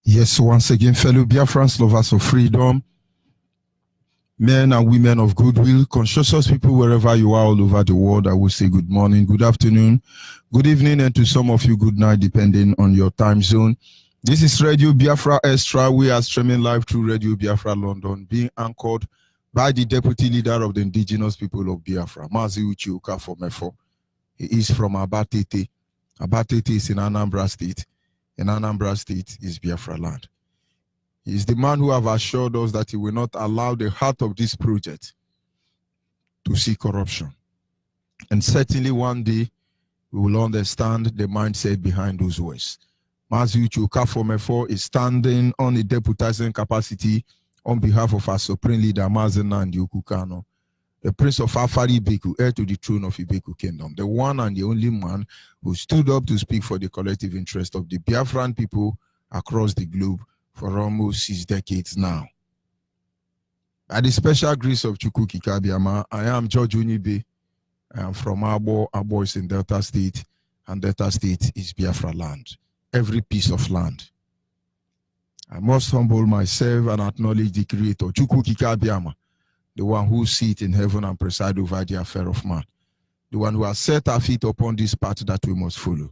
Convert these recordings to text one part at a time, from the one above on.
Yes, once again, fellow Biafrans, lovers of freedom, men and women of goodwill, conscientious people wherever you are all over the world, I will say good morning, good afternoon, good evening, and to some of you, good night, depending on your time zone. This is Radio Biafra Extra. We are streaming live through Radio Biafra London, being anchored by the Deputy Leader of the Indigenous People of Biafra, Mazi Uche Okafor-Mefo. He is from Abatete. Abatete is in Anambra State. In Anambra State is Biafra land. He is the man who have assured us that he will not allow the heart of this project to see corruption. And certainly one day we will understand the mindset behind those words. Mazi Uche Okafor-Mefo is standing on a deputizing capacity on behalf of our Supreme Leader, Mazi Nnamdi Kanu, the Prince of Afari Ibeku, heir to the throne of Ibeku Kingdom, the one and the only man who stood up to speak for the collective interest of the Biafran people across the globe for almost 6 decades now. By the special grace of Chukwu Kikabiama, I am George Unibe. I am from Abo. Abo is in Delta State, and Delta State is Biafra land. Every piece of land. I must humble myself and acknowledge the Creator, Chukwu Kikabiama, the one who sits in heaven and presides over the affair of man, the one who has set our feet upon this path that we must follow.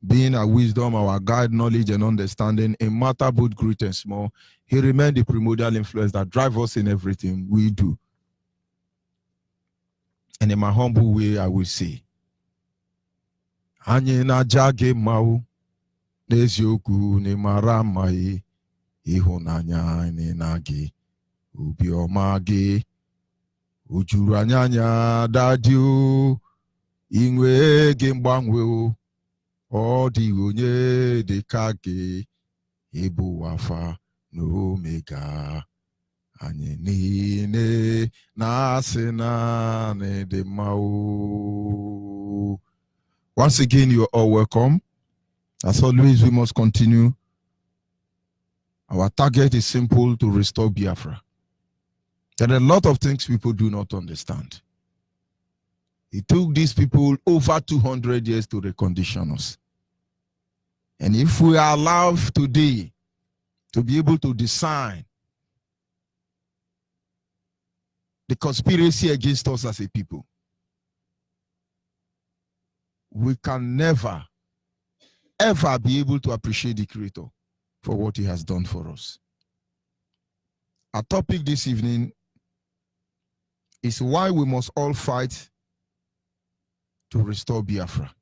Being our wisdom, our guide, knowledge, and understanding in matter both great and small, he remained the primordial influence that drives us in everything we do. And in my humble way, I will say, Anyị na-ajage mau, n'eziokwu n'ịmara mma ịhụnanya anyị na-gị. Obiọma gị o juru anya dadị o inwe gị mgbanwe o ọ dị onye dị ka gị ịbụ Alpha na Omega anyị niile na-asị na dị mma o. Once again, you are all welcome. As always, we must continue. Our target is simple: to restore Biafra. There are a lot of things people do not understand. It took these people over 200 years to recondition us. And if we are allowed today to be able to design the conspiracy against us as a people, we can never, ever be able to appreciate the Creator for what he has done for us. Our topic this evening is why we must all fight to restore Biafra.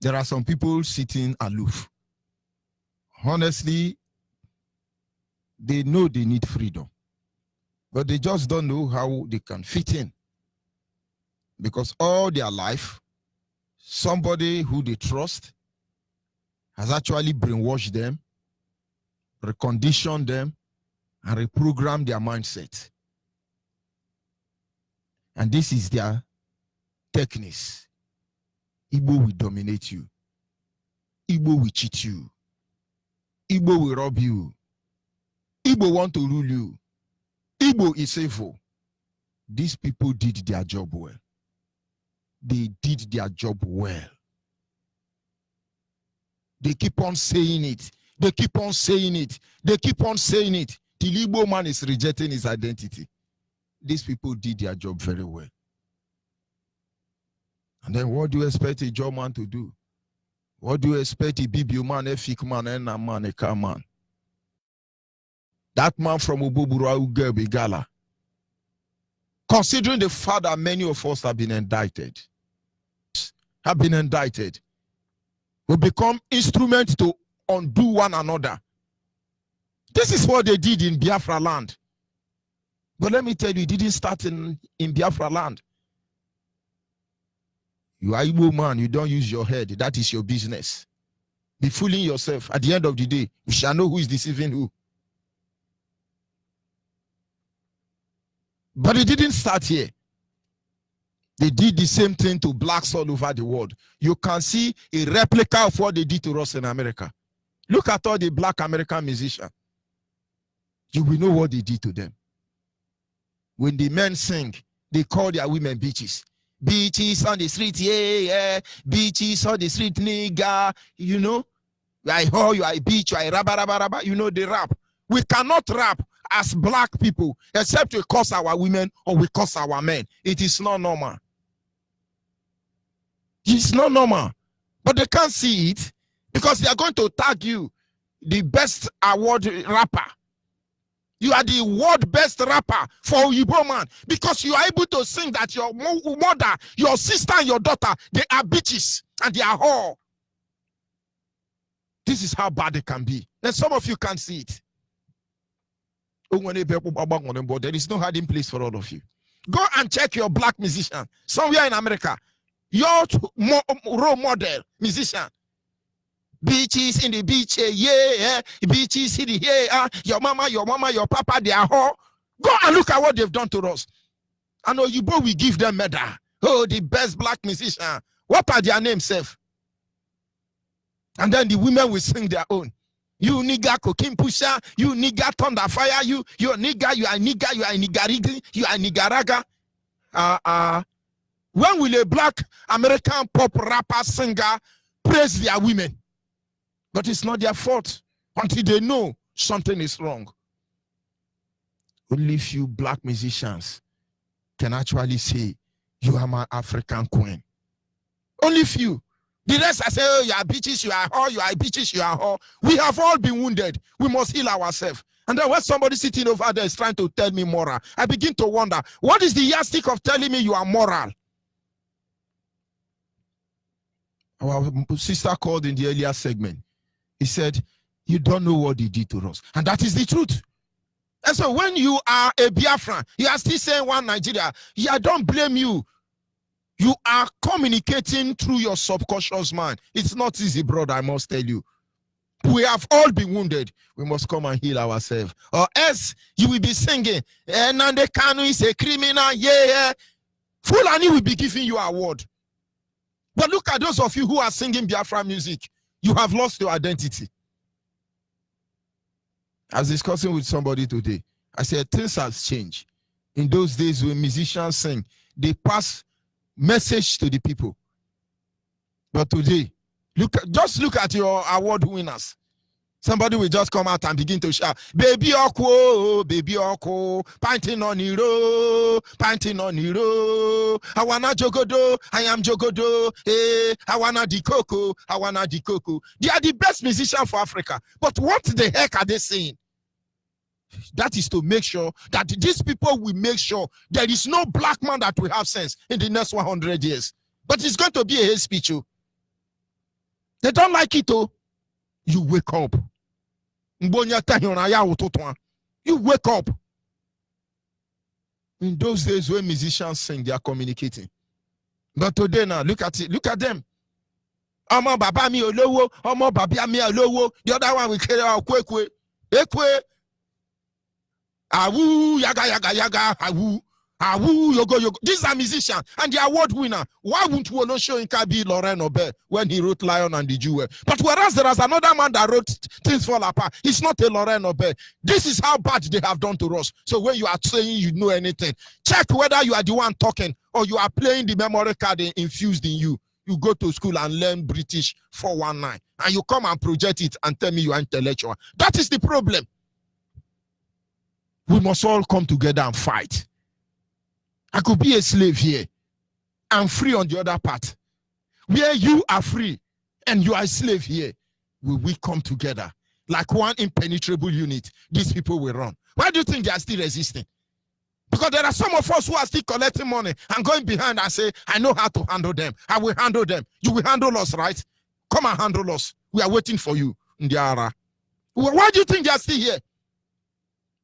There are some people sitting aloof. Honestly, they know they need freedom, but they just don't know how they can fit in. Because all their life, somebody who they trust has actually brainwashed them, reconditioned them, and reprogrammed their mindset. And this is their techniques. Igbo will dominate you. Igbo will cheat you. Igbo will rob you. Igbo want to rule you. Igbo is evil. These people did their job well. They did their job well. They keep on saying it. They keep on saying it. They keep on saying it. Till Igbo man is rejecting his identity. These people did their job very well. And then what do you expect a job man to do? What do you expect a BBO man, a fake man, and a man, a car man? That man from Obobura Ugebe Gala. Considering the fact that many of us have been indicted, we become instruments to undo one another. This is what they did in Biafra land. But let me tell you, it didn't start in Biafra land. You are Igbo man, you don't use your head. That is your business. Be fooling yourself. At the end of the day, we shall know who is deceiving who. But it didn't start here. They did the same thing to blacks all over the world. You can see a replica of what they did to us in America. Look at all the black American musicians. You will know what they did to them. When the men sing, they call their women bitches. Bitches on the street, yeah, yeah. Bitches on the street, nigga. You know, I heard you, I beat you, I rabba. You know the rap. We cannot rap as black people except we curse our women or we curse our men. It is not normal. It's not normal. But they can't see it because they are going to tag you the best award rapper. You are the world best rapper for Igbo man because you are able to sing that your mother, your sister, and your daughter, they are bitches and they are whore. This is how bad they can be. And some of you can't see it. But there is no hiding place for all of you. Go and check your black musician somewhere in America. Your role model musician. Bitches in the beach, yeah. Bitches in the yeah. Your mama, your papa, they are whore. Go and look at what they've done to us. I know you both will give them medal. Oh, the best black musician. What are their names, Seth? And then the women will sing their own. You nigga cocaine pusher, you nigga thunder fire, you nigga, you are nigga, you are niggarigi, you are niggaraga. When will a black American pop rapper singer praise their women? But it's not their fault until they know something is wrong. Only few black musicians can actually say, you are my African queen. Only few. The rest I say, oh, you are bitches, you are whore, you are bitches, you are whore. We have all been wounded. We must heal ourselves. And then when somebody sitting over there is trying to tell me moral, I begin to wonder, what is the yardstick of telling me you are moral? Our sister called in the earlier segment. He said, you don't know what they did to us. And that is the truth. And so when you are a Biafran, you are still saying one Nigeria, I don't blame you. You are communicating through your subconscious mind. It's not easy, brother, I must tell you. We have all been wounded. We must come and heal ourselves. Or else you will be singing, Nande Kanu is a criminal, yeah. Fulani will be giving you an award. But look at those of you who are singing Biafra music. You have lost your identity. I was discussing with somebody today. I said, things have changed. In those days when musicians sing, they pass message to the people. But today, just look at your award winners. Somebody will just come out and begin to shout, baby oko, painting on hero, I wanna jogodo, I am jogodo, I wanna di coco. They are the best musicians for Africa. But what the heck are they saying? That is to make sure that these people will make sure there is no black man that will have sense in the next 100 years. But it's going to be a hate speech. They don't like it, oh. You wake up. You wake up. In those days when musicians sing, they are communicating. But today now, look at it. Look at them. Omo baba mi olowo, omo baba mi olowo. The other one will carry out kwe. Awu yaga awu. Yogo. These are musicians and the award winner. Why wouldn't we not show in Kabi Laurent Obey when he wrote Lion and the Jewel? But whereas there is another man that wrote Things Fall Apart, it's not a Laurent Obey. This is how bad they have done to us. So when you are saying you know anything, check whether you are the one talking or you are playing the memory card infused in you. You go to school and learn British 419 and you come and project it and tell me you are intellectual. That is the problem. We must all come together and fight. I could be a slave here. I'm free on the other part. Where you are free and you are a slave here, will we come together? like one impenetrable unit, these people will run. Why do you think they are still resisting? Because there are some of us who are still collecting money and going behind and say, I know how to handle them. I will handle them. You will handle us, right? Come and handle us. We are waiting for you. Ndiara. Why do you think they are still here?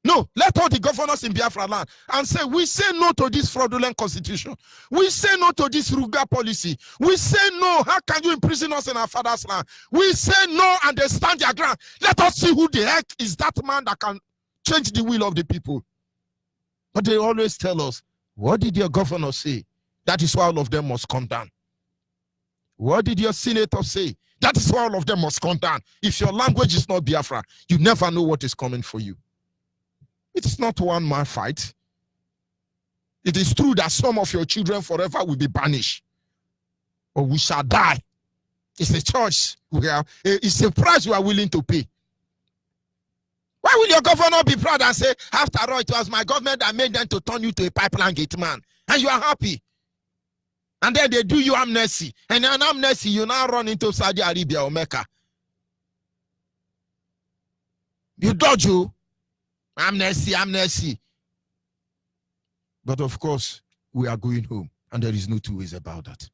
No, let all the governors in Biafra land and say, we say no to this fraudulent constitution. We say no to this Ruga policy. We say no. How can you imprison us in our father's land? We say no and they stand their ground. Let us see who the heck is that man that can change the will of the people. But they always tell us, what did your governor say? That is why all of them must come down. What did your senator say? That is why all of them must come down. If your language is not Biafra, you never know what is coming for you. It is not one man fight. It is true that some of your children forever will be banished, or we shall die. It's a choice. It's a price we are willing to pay. Why will your governor be proud and say, after all, it was my government that made them to turn you to a pipeline gate man, and you are happy? And then they do you amnesty, and an amnesty, you now run into Saudi Arabia or Mecca. You dodge you. Amnesty. But of course, we are going home, and there is no two ways about that.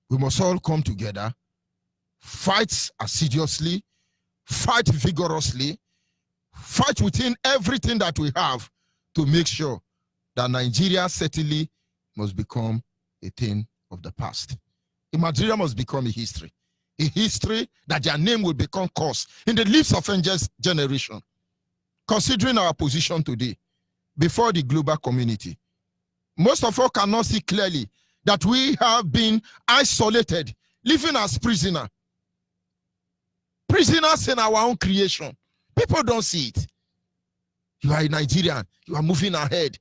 We must all come together, fight assiduously, fight vigorously, fight within everything that we have to make sure that Nigeria certainly must become a thing of the past. Nigeria must become a history that their name will become cursed in the lips of Angel's generation. Considering our position today before the global community, most of us cannot see clearly that we have been isolated, living as prisoners in our own creation. People don't see it. You are a Nigerian, you are moving ahead,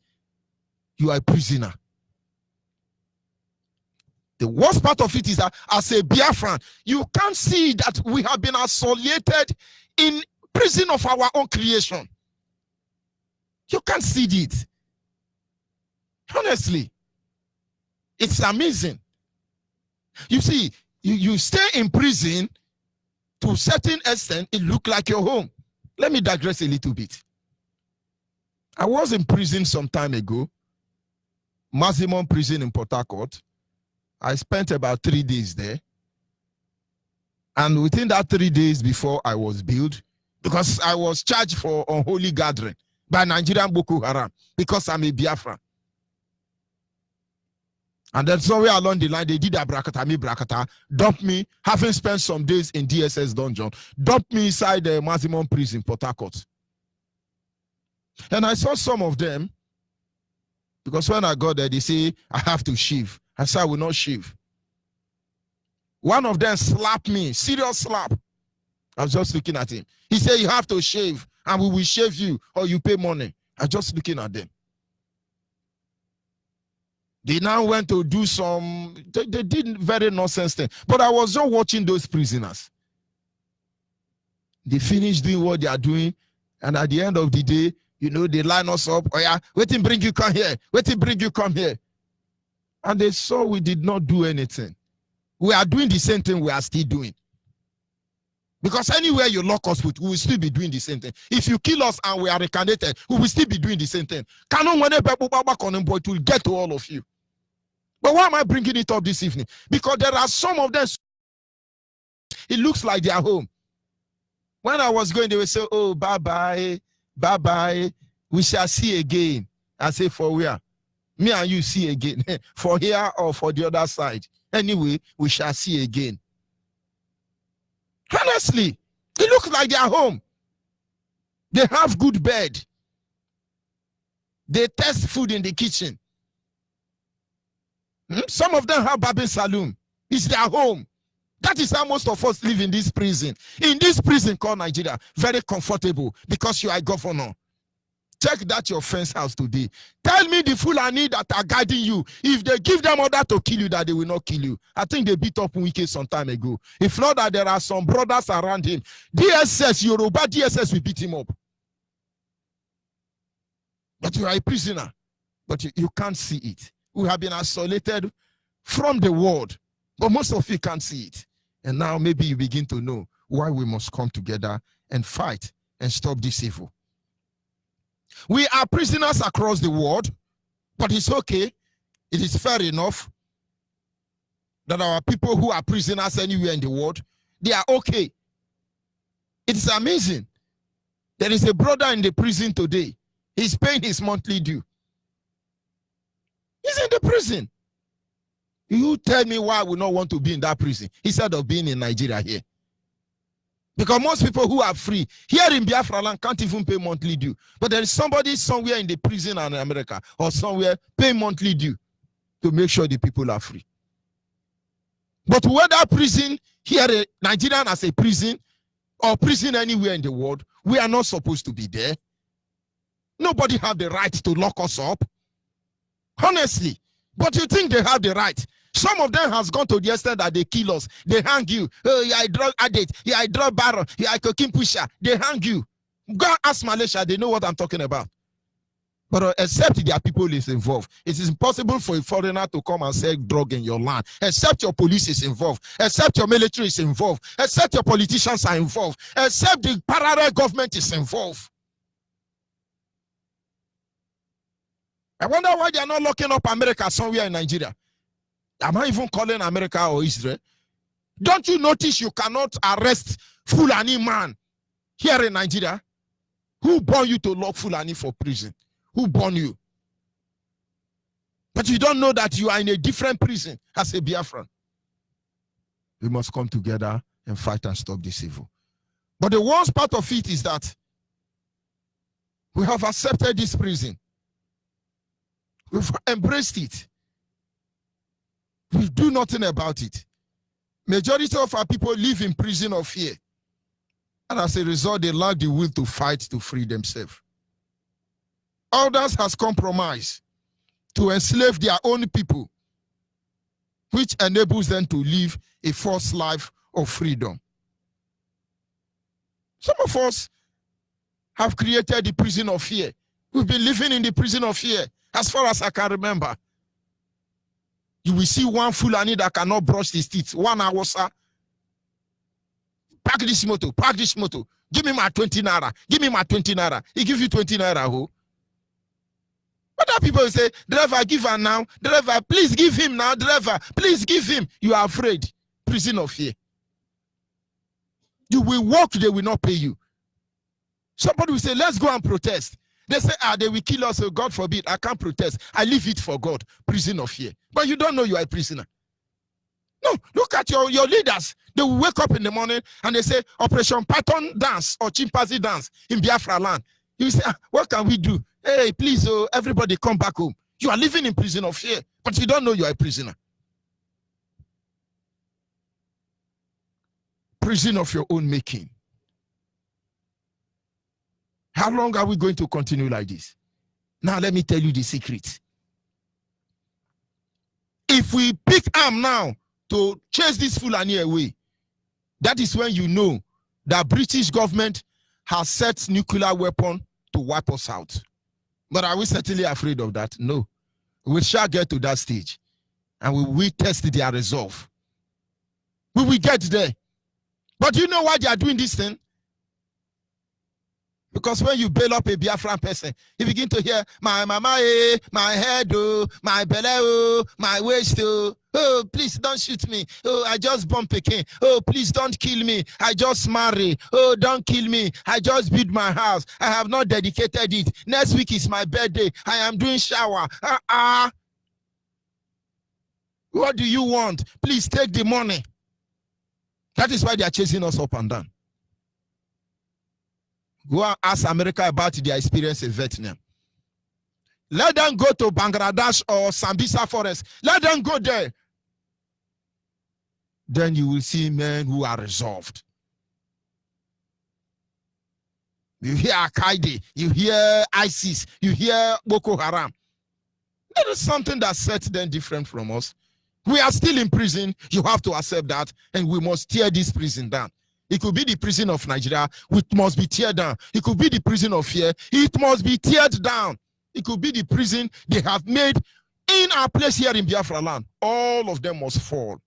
you are a prisoner. The worst part of it is that as a Biafran, you can't see that we have been isolated in prison of our own creation. You can't see it. Honestly, it's amazing. You see, you stay in prison to a certain extent, it looks like your home. Let me digress a little bit. I was in prison some time ago, maximum prison in Port Harcourt. I spent about 3 days there. And within that 3 days before I was billed, because I was charged for unholy gathering by Nigerian Boko Haram, because I'm a Biafran. And then somewhere along the line, they did a brakata, dumped me, having spent some days in DSS dungeon, dumped me inside the maximum prison, Port Harcourt. And I saw some of them, because when I got there, they say, I have to shave. I said, I will not shave. One of them slapped me, serious slap. I was just looking at him. He said, you have to shave, and we will shave you, or you pay money. I was just looking at them. They now went to do some, they did very nonsense thing. But I was just watching those prisoners. They finished doing what they are doing, and at the end of the day, you know, they line us up. Oh yeah, wait till bring you come here. Wait till bring you come here. And they saw we did not do anything. We are doing the same thing we are still doing. Because anywhere you lock us with, we will still be doing the same thing. If you kill us and we are reincarnated, we will still be doing the same thing. It will get to all of you. But why am I bringing it up this evening? Because there are some of them, it looks like they are home. When I was going, they would say, oh, bye-bye, bye-bye, we shall see again. I say, for where? Me and you see again. For here or for the other side. Anyway, we shall see again. Honestly, it looks like they are home. They have good bed. They test food in the kitchen. Some of them have barbing saloon. It's their home. That is how most of us live in this prison. In this prison called Nigeria, very comfortable because you are a governor. Check that your fence house today. Tell me the Fulani that are guiding you. If they give them order to kill you, that they will not kill you. I think they beat up Wike some time ago. If not that there are some brothers around him. DSS, Yoruba DSS will beat him up. But you are a prisoner. But you can't see it. We have been isolated from the world. But most of you can't see it. And now maybe you begin to know why we must come together and fight and stop this evil. We are prisoners across the world, but it's okay. It is fair enough that our people who are prisoners anywhere in the world, they are okay. It's amazing. There is a brother in the prison today. He's paying his monthly due. He's in the prison. You tell me why I would not want to be in that prison instead of being in Nigeria here. Because most people who are free here in Biafra land can't even pay monthly due. But there is somebody somewhere in the prison in America or somewhere paying monthly due to make sure the people are free. But whether prison here, Nigerian as a prison, or prison anywhere in the world, we are not supposed to be there. Nobody have the right to lock us up. Honestly. But you think they have the right. Some of them has gone to the extent that they kill us. They hang you. Oh, you are a drug addict. You are a drug baron. You are a cocaine pusher. They hang you. Go ask Malaysia. They know what I'm talking about. But except their people is involved, it is impossible for a foreigner to come and sell drug in your land. Except your police is involved. Except your military is involved. Except your politicians are involved. Except the parallel government is involved. I wonder why they are not locking up America somewhere in Nigeria. Am I even calling America or Israel? Don't you notice you cannot arrest Fulani man here in Nigeria? Who born you to lock Fulani for prison? Who born you? But you don't know that you are in a different prison as a Biafran. We must come together and fight and stop this evil. But the worst part of it is that we have accepted this prison. We've embraced it. We do nothing about it. Majority of our people live in prison of fear. And as a result, they lack the will to fight to free themselves. Others has compromised to enslave their own people, which enables them to live a false life of freedom. Some of us have created the prison of fear. We've been living in the prison of fear as far as I can remember. You will see one Fulani that cannot brush his teeth. 1 hour, sir. Pack this motor, pack this motor. Give me my 20 naira. Give me my 20 naira. He gives you 20 naira, who? Other people will say, driver, give her now. Driver, please give him now. Driver, please give him. You are afraid. Prison of fear. You will work, they will not pay you. Somebody will say, let's go and protest. They say, they will kill us. So God forbid, I can't protest. I leave it for God. Prison of fear. But you don't know you are a prisoner. No, look at your leaders. They will wake up in the morning and they say, Operation Python dance or chimpanzee dance in Biafra land. You say, what can we do? Hey, please, everybody come back home. You are living in prison of fear, but you don't know you are a prisoner. Prison of your own making. How long are we going to continue like this? Now, let me tell you the secret. If we pick arm now to chase this Fulani away, that is when you know that British government has set nuclear weapon to wipe us out. But are we certainly afraid of that? No. We shall get to that stage and we will test their resolve. We will get there. But do you know why they are doing this thing? Because when you bail up a Biafran person, you begin to hear, my mama, my head, my belly, my waist, oh, please don't shoot me. Oh, I just bump again. Oh, please don't kill me. I just marry. Oh, don't kill me. I just build my house. I have not dedicated it. Next week is my birthday. I am doing shower. What do you want? Please take the money. That is why they are chasing us up and down. Go and ask America about their experience in Vietnam. Let them go to Bangladesh or Sambisa forest. Let them go there. Then you will see men who are resolved. You hear Al-Qaeda, you hear ISIS, you hear Boko Haram. There is something that sets them different from us. We are still in prison. You have to accept that, and we must tear this prison down. It could be the prison of Nigeria, which must be teared down. It could be the prison of fear. It must be teared down. It could be the prison they have made in our place here in Biafra land. All of them must fall.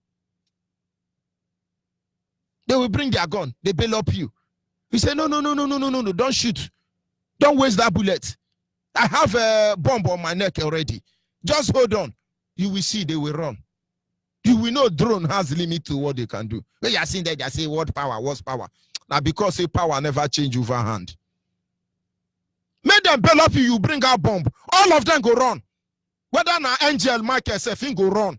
They will bring their gun. They bail up you. He said, no, don't shoot. Don't waste that bullet. I have a bomb on my neck already. Just hold on. You will see they will run. You will know drone has limit to what they can do. When you are seeing that, they say, what power? Now, because a power never change overhand. Make them bail up you bring out bomb. All of them go run. Whether now Angel, Michael, Sefin go run.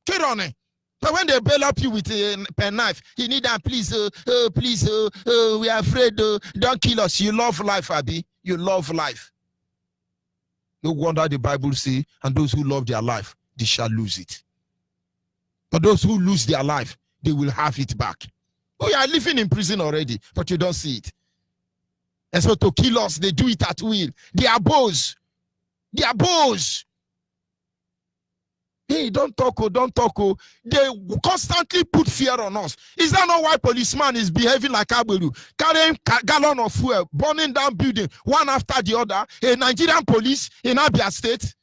Keep running. But when they bail up you with a pen knife, you need that, please, we are afraid, don't kill us. You love life, Abi. You love life. No wonder the Bible says, and those who love their life, they shall lose it. But those who lose their life, they will have it back. We are living in prison already, but you don't see it. And so to kill us, they do it at will. They are bows. They are bows. Hey, don't talk. They constantly put fear on us. Is that not why policeman is behaving like Agbero, carrying gallon of fuel, burning down building one after the other? A Nigerian police in Abia State,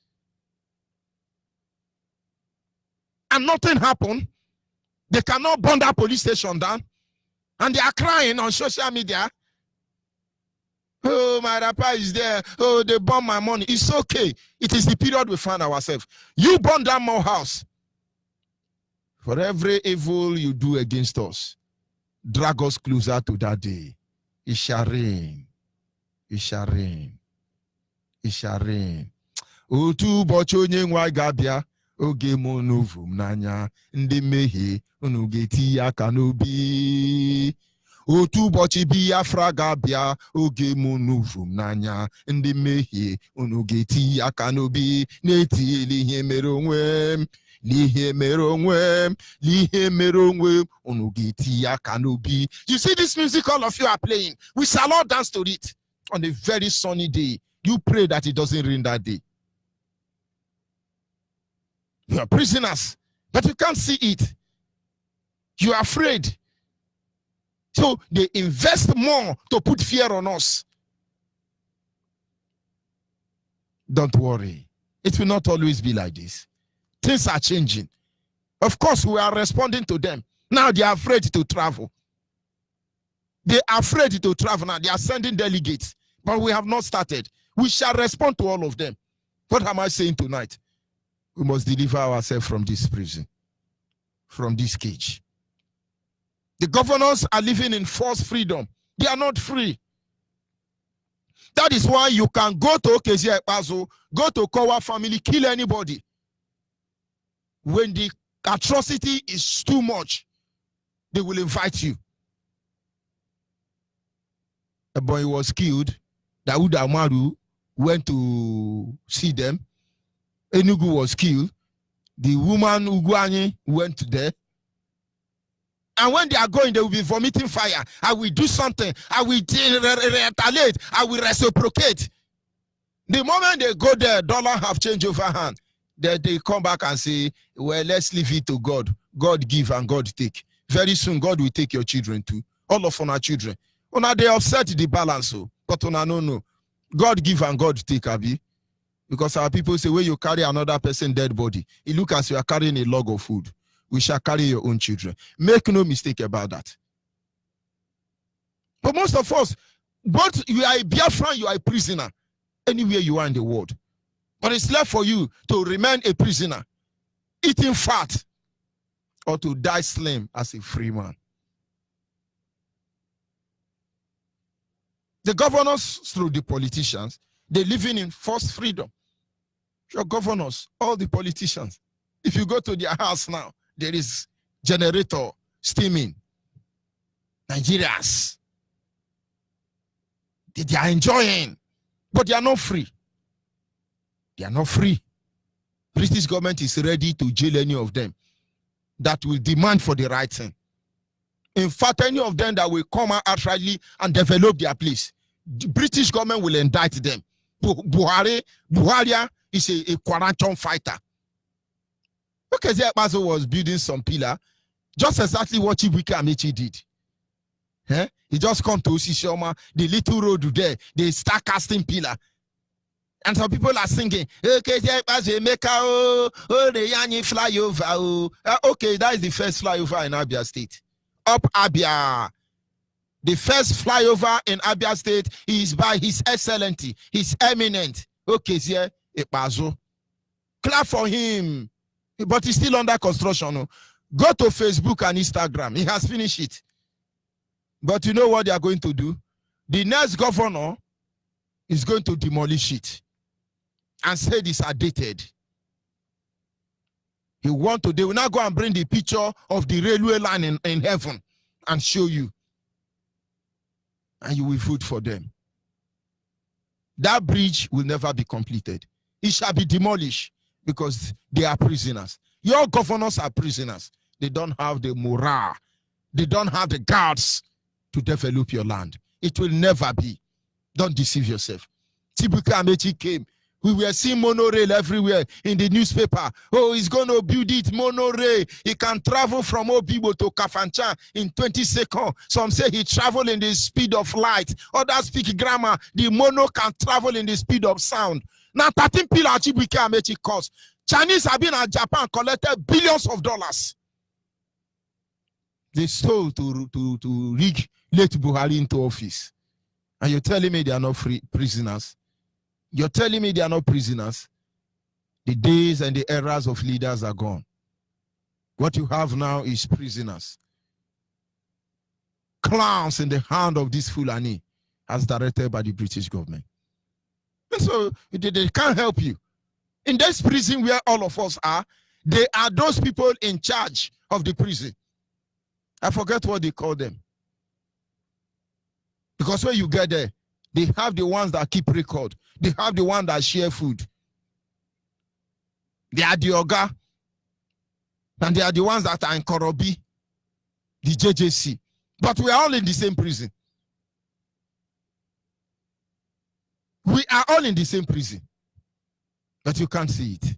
and nothing happened. They cannot burn that police station down, and they are crying on social media. Oh, my rapper is there. Oh, they burn my money. It's okay. It is the period we find ourselves. You burn down more house. For every evil you do against us, drag us closer to that day. It shall rain. It shall rain. It shall rain. Otu bocho nyengwa gabia. Oge monuvu mnanya. Ndi mehe. Unugeti ya kanobi. Otu ụbọchị Biafra ga-abịa oge mụ n'uvu n'anya ndị mmehie unu ga-eti aka n'obi na-etili ihe mere onwe m n'ihe mere onwe m n'ihe mere onwe m unu ga-eti aka n'obi. You see this music all of you are playing, we shall all dance to it on a very sunny day. You pray that it doesn't rain that day. You are prisoners, but you can't see it. You are afraid. So they invest more to put fear on us. Don't worry. It will not always be like this. Things are changing. Of course, we are responding to them. Now they are afraid to travel. They are afraid to travel now. They are sending delegates. But we have not started. We shall respond to all of them. What am I saying tonight? We must deliver ourselves from this prison, from this cage. The governors are living in false freedom. They are not free. That is why you can go to Okezie Ekpazo, go to Kowa family, kill anybody. When the atrocity is too much, they will invite you. A boy was killed. Daoud Amaru went to see them. Enugu was killed. The woman Ugwani went there. And when they are going, they will be vomiting fire. I will do something. I will retaliate. I will reciprocate. The moment they go there, dollar have changed overhand. They come back and say, well, let's leave it to God. God give and God take. Very soon, God will take your children too. All of our children. They upset the balance. But no. God give and God take, Abi. Because our people say, when you carry another person's dead body, it looks as you are carrying a log of food. We shall carry your own children. Make no mistake about that. But most of us, both you are a Biafran, you are a prisoner, anywhere you are in the world. But it's left for you to remain a prisoner, eating fat, or to die slim as a free man. The governors, through the politicians, they're living in false freedom. Your governors, all the politicians, if you go to their house now, there is generator steaming. Nigerians, they are enjoying, but they are not free. They are not free. British government is ready to jail any of them that will demand for the right thing. In fact, any of them that will come out outrightly and develop their place, the British government will indict them. Buhari is a quarantine fighter. Okezie Ekpazo was building some pillar, just exactly what Chibuike Amechi did. He just come to Osisioma, the little road there, they start casting pillar. And some people are singing, Okezie Ekpazo Emeka, oh, the Yanni flyover. Okay, that is the first flyover in Abia State. Up Abia. The first flyover in Abia State is by His Excellency, His Eminent. Okay, yeah, clap for him. But he's still under construction. Go to Facebook and Instagram. He has finished it. But you know what they are going to do? The next governor is going to demolish it and say these are dated. They will now go and bring the picture of the railway line in heaven and show you. And you will vote for them. That bridge will never be completed. It shall be demolished because they are prisoners. Your governors are prisoners. They don't have the morale. They don't have the guards to develop your land. It will never be. Don't deceive yourself. Tibuka Amechi came. We were seeing monorail everywhere in the newspaper. Oh, he's going to build it, monorail. He can travel from Obibo to Kafanchan in 20 seconds. Some say he traveled in the speed of light. Others speak grammar. The mono can travel in the speed of sound. Now, 13 pillar Tibuka Amechi cost. Chinese have been at Japan, collected billions of dollars. They stole to rig late Buhari into office. And you're telling me they are not prisoners? You're telling me they are not prisoners? The days and the eras of leaders are gone. What you have now is prisoners. Clowns in the hand of this Fulani, as directed by the British government. And so they can't help you. In this prison where all of us are, they are those people in charge of the prison. I forget what they call them. Because when you get there, they have the ones that keep record. They have the ones that share food. They are the Oga. And they are the ones that are in Korobi, the JJC. But we are all in the same prison. We are all in the same prison. But you can't see it.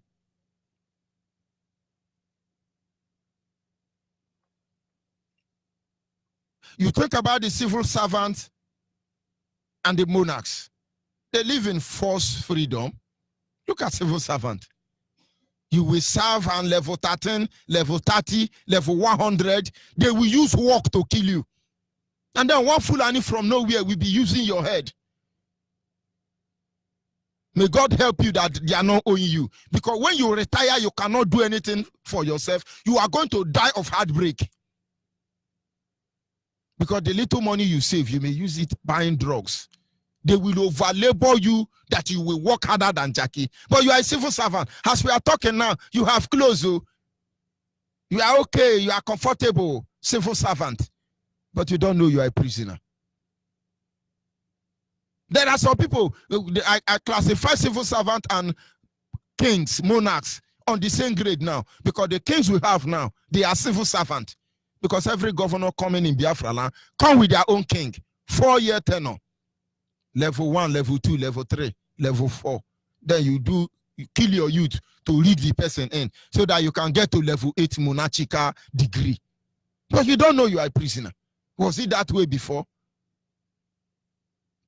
You think about the civil servants and the monarchs. They live in forced freedom. Look at civil servant. You will serve on level 13, level 30, level 100. They will use work to kill you. And then one Fulani from nowhere will be using your head. May God help you that they are not owing you. Because when you retire, you cannot do anything for yourself. You are going to die of heartbreak. Because the little money you save, you may use it buying drugs. They will overlabor you that you will work harder than Jackie. But you are a civil servant. As we are talking now, you have clothes. You are okay. You are comfortable. Civil servant. But you don't know you are a prisoner. There are some people, I classify civil servant and kings, monarchs on the same grade now. Because the kings we have now, they are civil servant. Because every governor coming in Biafra land come with their own king. 4-year tenure. Level 1, level 2, level 3, level 4. Then you kill your youth to lead the person in so that you can get to level 8 monarchical degree. But you don't know you are a prisoner. Was it that way before?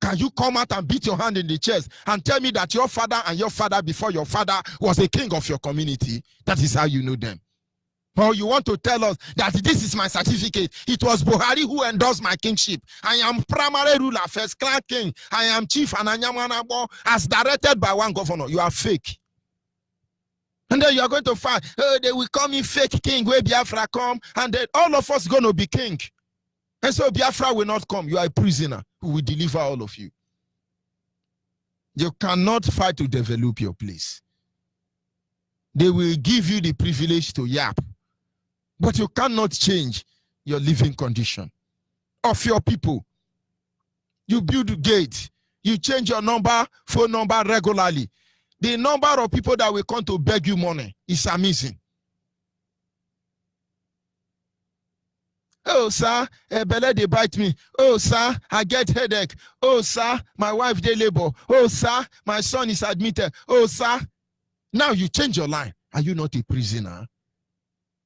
Can you come out and beat your hand in the chest and tell me that your father and your father before your father was a king of your community? That is how you know them. Or you want to tell us that this is my certificate. It was Buhari who endorsed my kingship. I am primary ruler, first class king. I am chief and Anyamanabo as directed by one governor. You are fake. And then you are going to find, oh, they will call me fake king where Biafra come. And then all of us going to be king. And so Biafra will not come. You are a prisoner who will deliver all of you. You cannot fight to develop your place. They will give you the privilege to yap. But you cannot change your living condition of your people. You build gates. You change your phone number regularly. The number of people that will come to beg you money is amazing. Oh, sir, belly they bite me. Oh, sir, I get headache. Oh, sir, my wife they labor. Oh, sir, my son is admitted. Oh, sir. Now you change your line. Are you not a prisoner?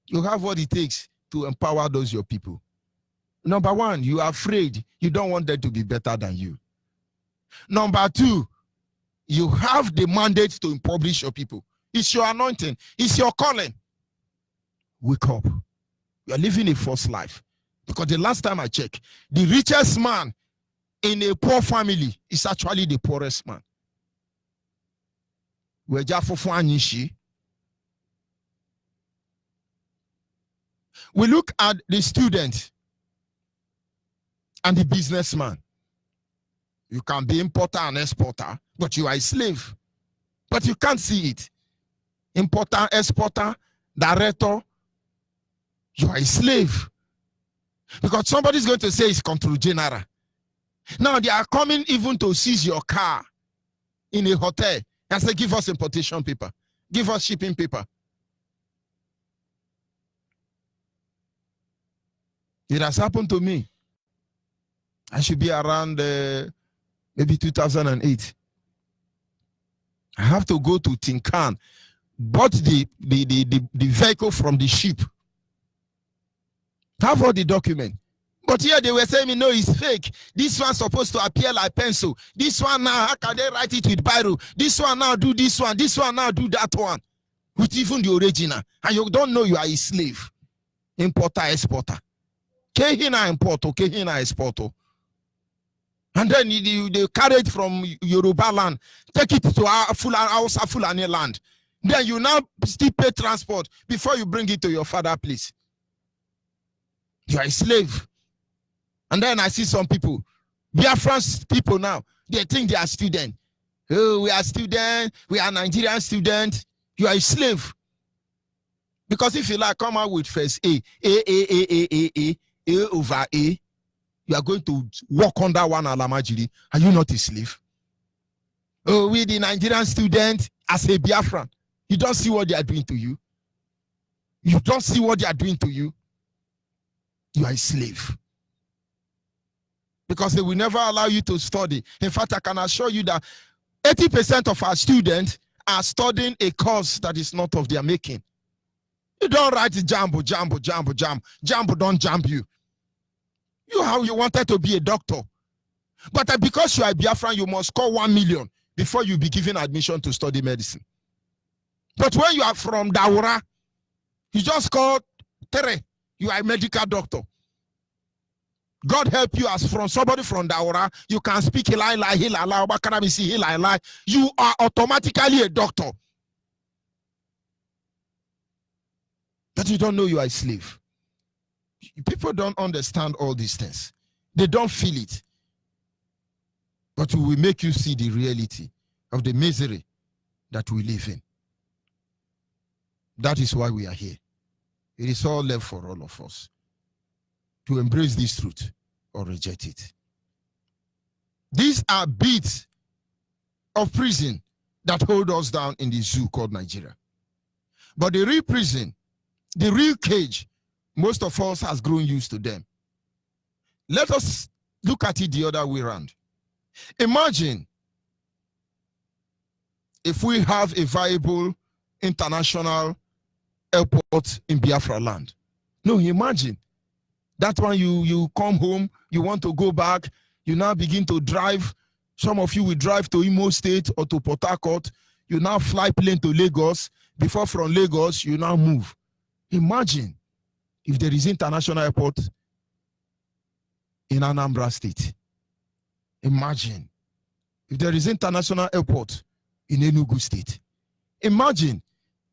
You have what it takes to empower those your people. Number one, you are afraid. You don't want them to be better than you. Number two, you have the mandate to impoverish your people. It's your anointing. It's your calling. Wake up. You are living a false life. Because the last time I checked, the richest man in a poor family is actually the poorest man. We look at the student and the businessman. You can be importer and exporter, but you are a slave. But you can't see it. Importer, exporter, director, you are a slave. Because somebody's going to say it's control general. Now they are coming even to seize your car in a hotel and say, give us importation paper, give us shipping paper. It has happened to me. I should be around maybe 2008. I have to go to Tinkan, bought the vehicle from the ship. Have all the document. But here they were saying, no, it's fake. This one's supposed to appear like pencil. This one now, how can they write it with biro? This one now do this one. This one now do that one. With even the original. And you don't know you are a slave. Importer, exporter. Kehina importer, Kehina exporter. And then they carry it from Yoruba land, take it to our Fulani land. Then you now still pay transport before you bring it to your father's place. You are a slave. And then I see some people, Biafran people now, they think they are students. Oh, we are students, we are Nigerian students. You are a slave. Because if you like, come out with first A over A, you are going to walk under one Alamajiri. Are you not a slave? Oh, we the Nigerian student as a Biafran. You don't see what they are doing to you. You don't see what they are doing to you. You are a slave. Because they will never allow you to study. In fact, I can assure you that 80% of our students are studying a course that is not of their making. You don't write Jambo. Jambo don't jump you. You wanted to be a doctor. But because you are a Biafran, you must score 1 million before you be given admission to study medicine. But when you are from Daura, you just score 3. You are a medical doctor. God help you as from somebody from Daura, you can speak you are automatically a doctor. But you don't know you are a slave. People don't understand all these things. They don't feel it. But we will make you see the reality of the misery that we live in. That is why we are here. It is all left for all of us to embrace this truth or reject it. These are bits of prison that hold us down in the zoo called Nigeria. But the real prison, the real cage, most of us has grown used to them. Let us look at it the other way around. Imagine if we have a viable international airport in Biafra land. No, imagine that one you come home, you want to go back, you now begin to drive. Some of you will drive to Imo State or to Port Harcourt. You now fly plane to Lagos. Before from Lagos, you now move. Imagine if there is international airport in Anambra State. Imagine if there is international airport in Enugu State. Imagine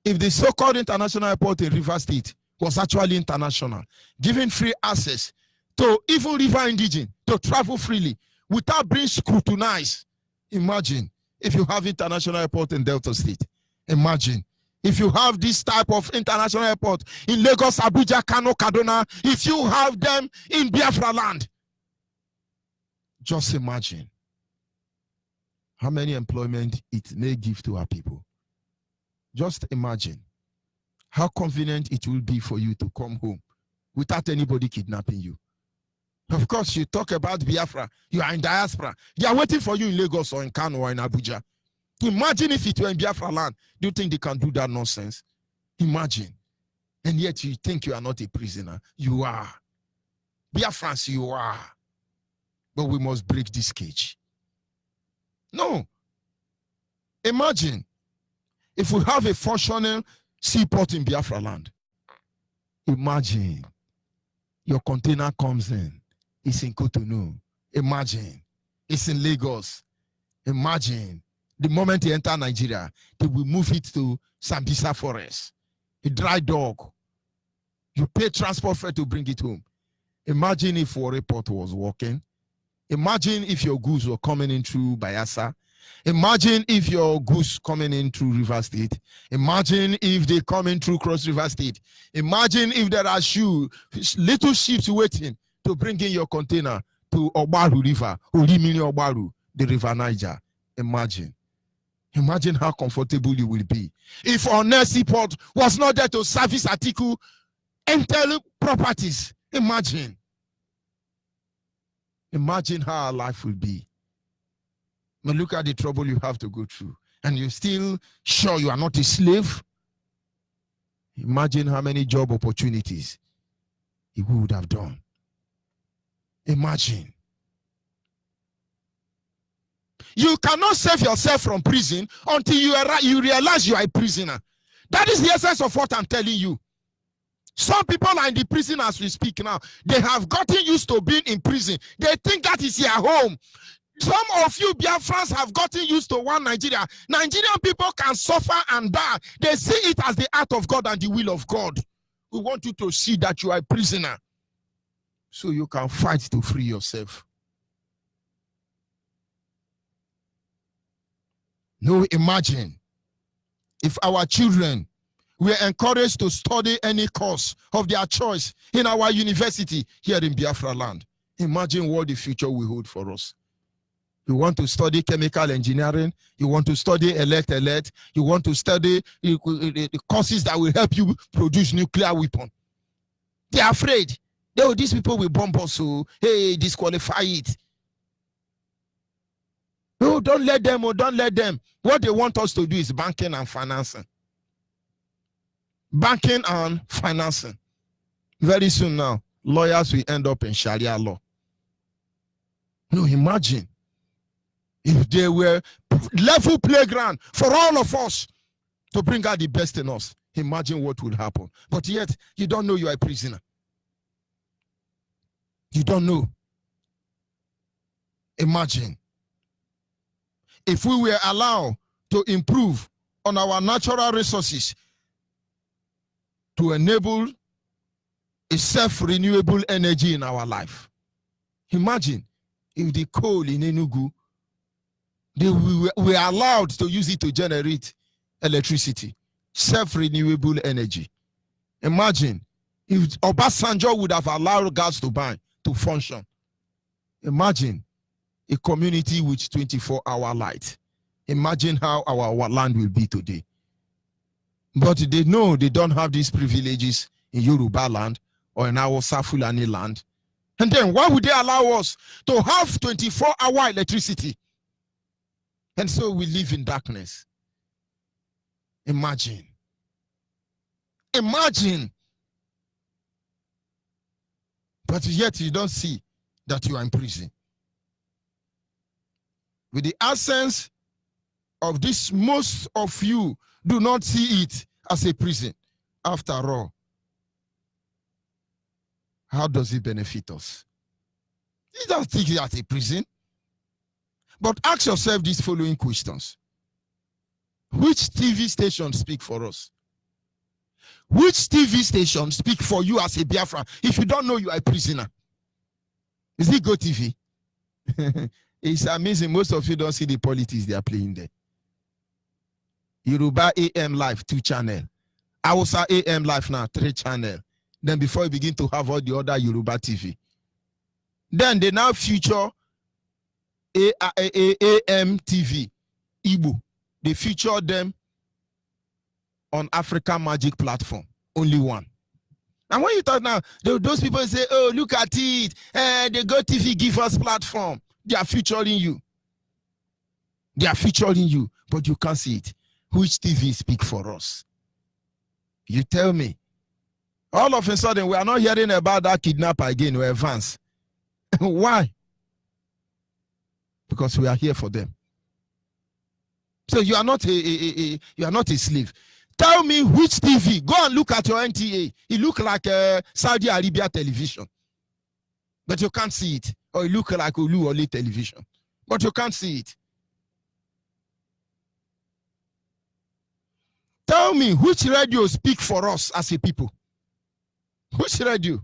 if the so-called international airport in Rivers State was actually international, giving free access to even river indigene to travel freely without being scrutinized. Imagine if you have international airport in Delta State. Imagine if you have this type of international airport in Lagos, Abuja, Kano, Kaduna, if you have them in Biafra land. Just imagine how many employment it may give to our people. Just imagine how convenient it will be for you to come home without anybody kidnapping you. Of course, you talk about Biafra, you are in diaspora. They are waiting for you in Lagos or in Kano or in Abuja. Imagine if it were in Biafra land. Do you think they can do that nonsense? Imagine. And yet you think you are not a prisoner. You are. Biafrans, you are. But we must break this cage. No. Imagine if we have a functional seaport in Biafra land. Imagine. your container comes in. It's in Cotonou. Imagine. It's in Lagos. Imagine. The moment you enter Nigeria, they will move it to Sambisa Forest. A dry dog. You pay transport fare to bring it home. Imagine if Warri Port was working. Imagine if your goods were coming in through Bayelsa. Imagine if your goods coming in through River State. Imagine if they come in through Cross River State. Imagine if there are little ships waiting to bring in your container to Ogbaru River, Olimini Ogbaru, the River Niger. Imagine. Imagine how comfortable you will be. If Onesi Port was not there to service Atiku enter properties. Imagine. Imagine how our life will be. But look at the trouble you have to go through. And you're still sure you are not a slave. Imagine how many job opportunities he would have done. Imagine. You cannot save yourself from prison until you realize you are a prisoner. That is the essence of what I'm telling you. Some people are in the prison as we speak now. They have gotten used to being in prison. They think that is their home. Some of you Biafrans have gotten used to one Nigeria. Nigerian people can suffer and die. They see it as the act of God and the will of God. We want you to see that you are a prisoner so you can fight to free yourself. No, imagine if our children were encouraged to study any course of their choice in our university here in Biafra land. Imagine what the future will hold for us. You want to study chemical engineering, you want to study elect, you want to study the courses that will help you produce nuclear weapon. They are afraid. These people will bomb us, so hey, disqualify it. No, don't let them, don't let them. What they want us to do is banking and financing. Banking and financing. Very soon now, lawyers will end up in Sharia law. No, imagine if they were level playground for all of us to bring out the best in us. Imagine what would happen. But yet, you don't know you are a prisoner. You don't know. Imagine if we were allowed to improve on our natural resources to enable a self-renewable energy in our life. Imagine if the coal in Enugu, we were allowed to use it to generate electricity, self-renewable energy. Imagine if Obasanjo would have allowed gas to burn, to function. Imagine a community with 24-hour light. Imagine how our land will be today. But they know they don't have these privileges in Yoruba land or in our Fulani land. And then why would they allow us to have 24-hour electricity? And so we live in darkness. Imagine. Imagine. But yet you don't see that you are in prison. With the absence of this, most of you do not see it as a prison. After all, how does it benefit us? You don't think it as a prison. But ask yourself these following questions. Which TV station speak for us? Which TV station speak for you as a Biafran? If you don't know you are a prisoner. Is it Go TV? It's amazing. Most of you don't see the politics they are playing there. Yoruba AM Live, 2 channel. Hausa AM Live now, 3 channel. Then before you begin to have all the other Yoruba TV. Then they now feature AM TV, Igbo. They feature them on Africa Magic platform. Only one. And when you talk now, those people say, oh, look at it. They Go TV give us platform. They are featuring you. They are featuring you, but you can't see it. Which TV speak for us? You tell me. All of a sudden, we are not hearing about that kidnapper again. We advance. Why? Because we are here for them. So you are not a slave. Tell me which TV. Go and look at your NTA. It look like Saudi Arabia television. but you can't see it. Or you look like Olu television, but you can't see it. Tell me, which radio speak for us as a people? Which radio?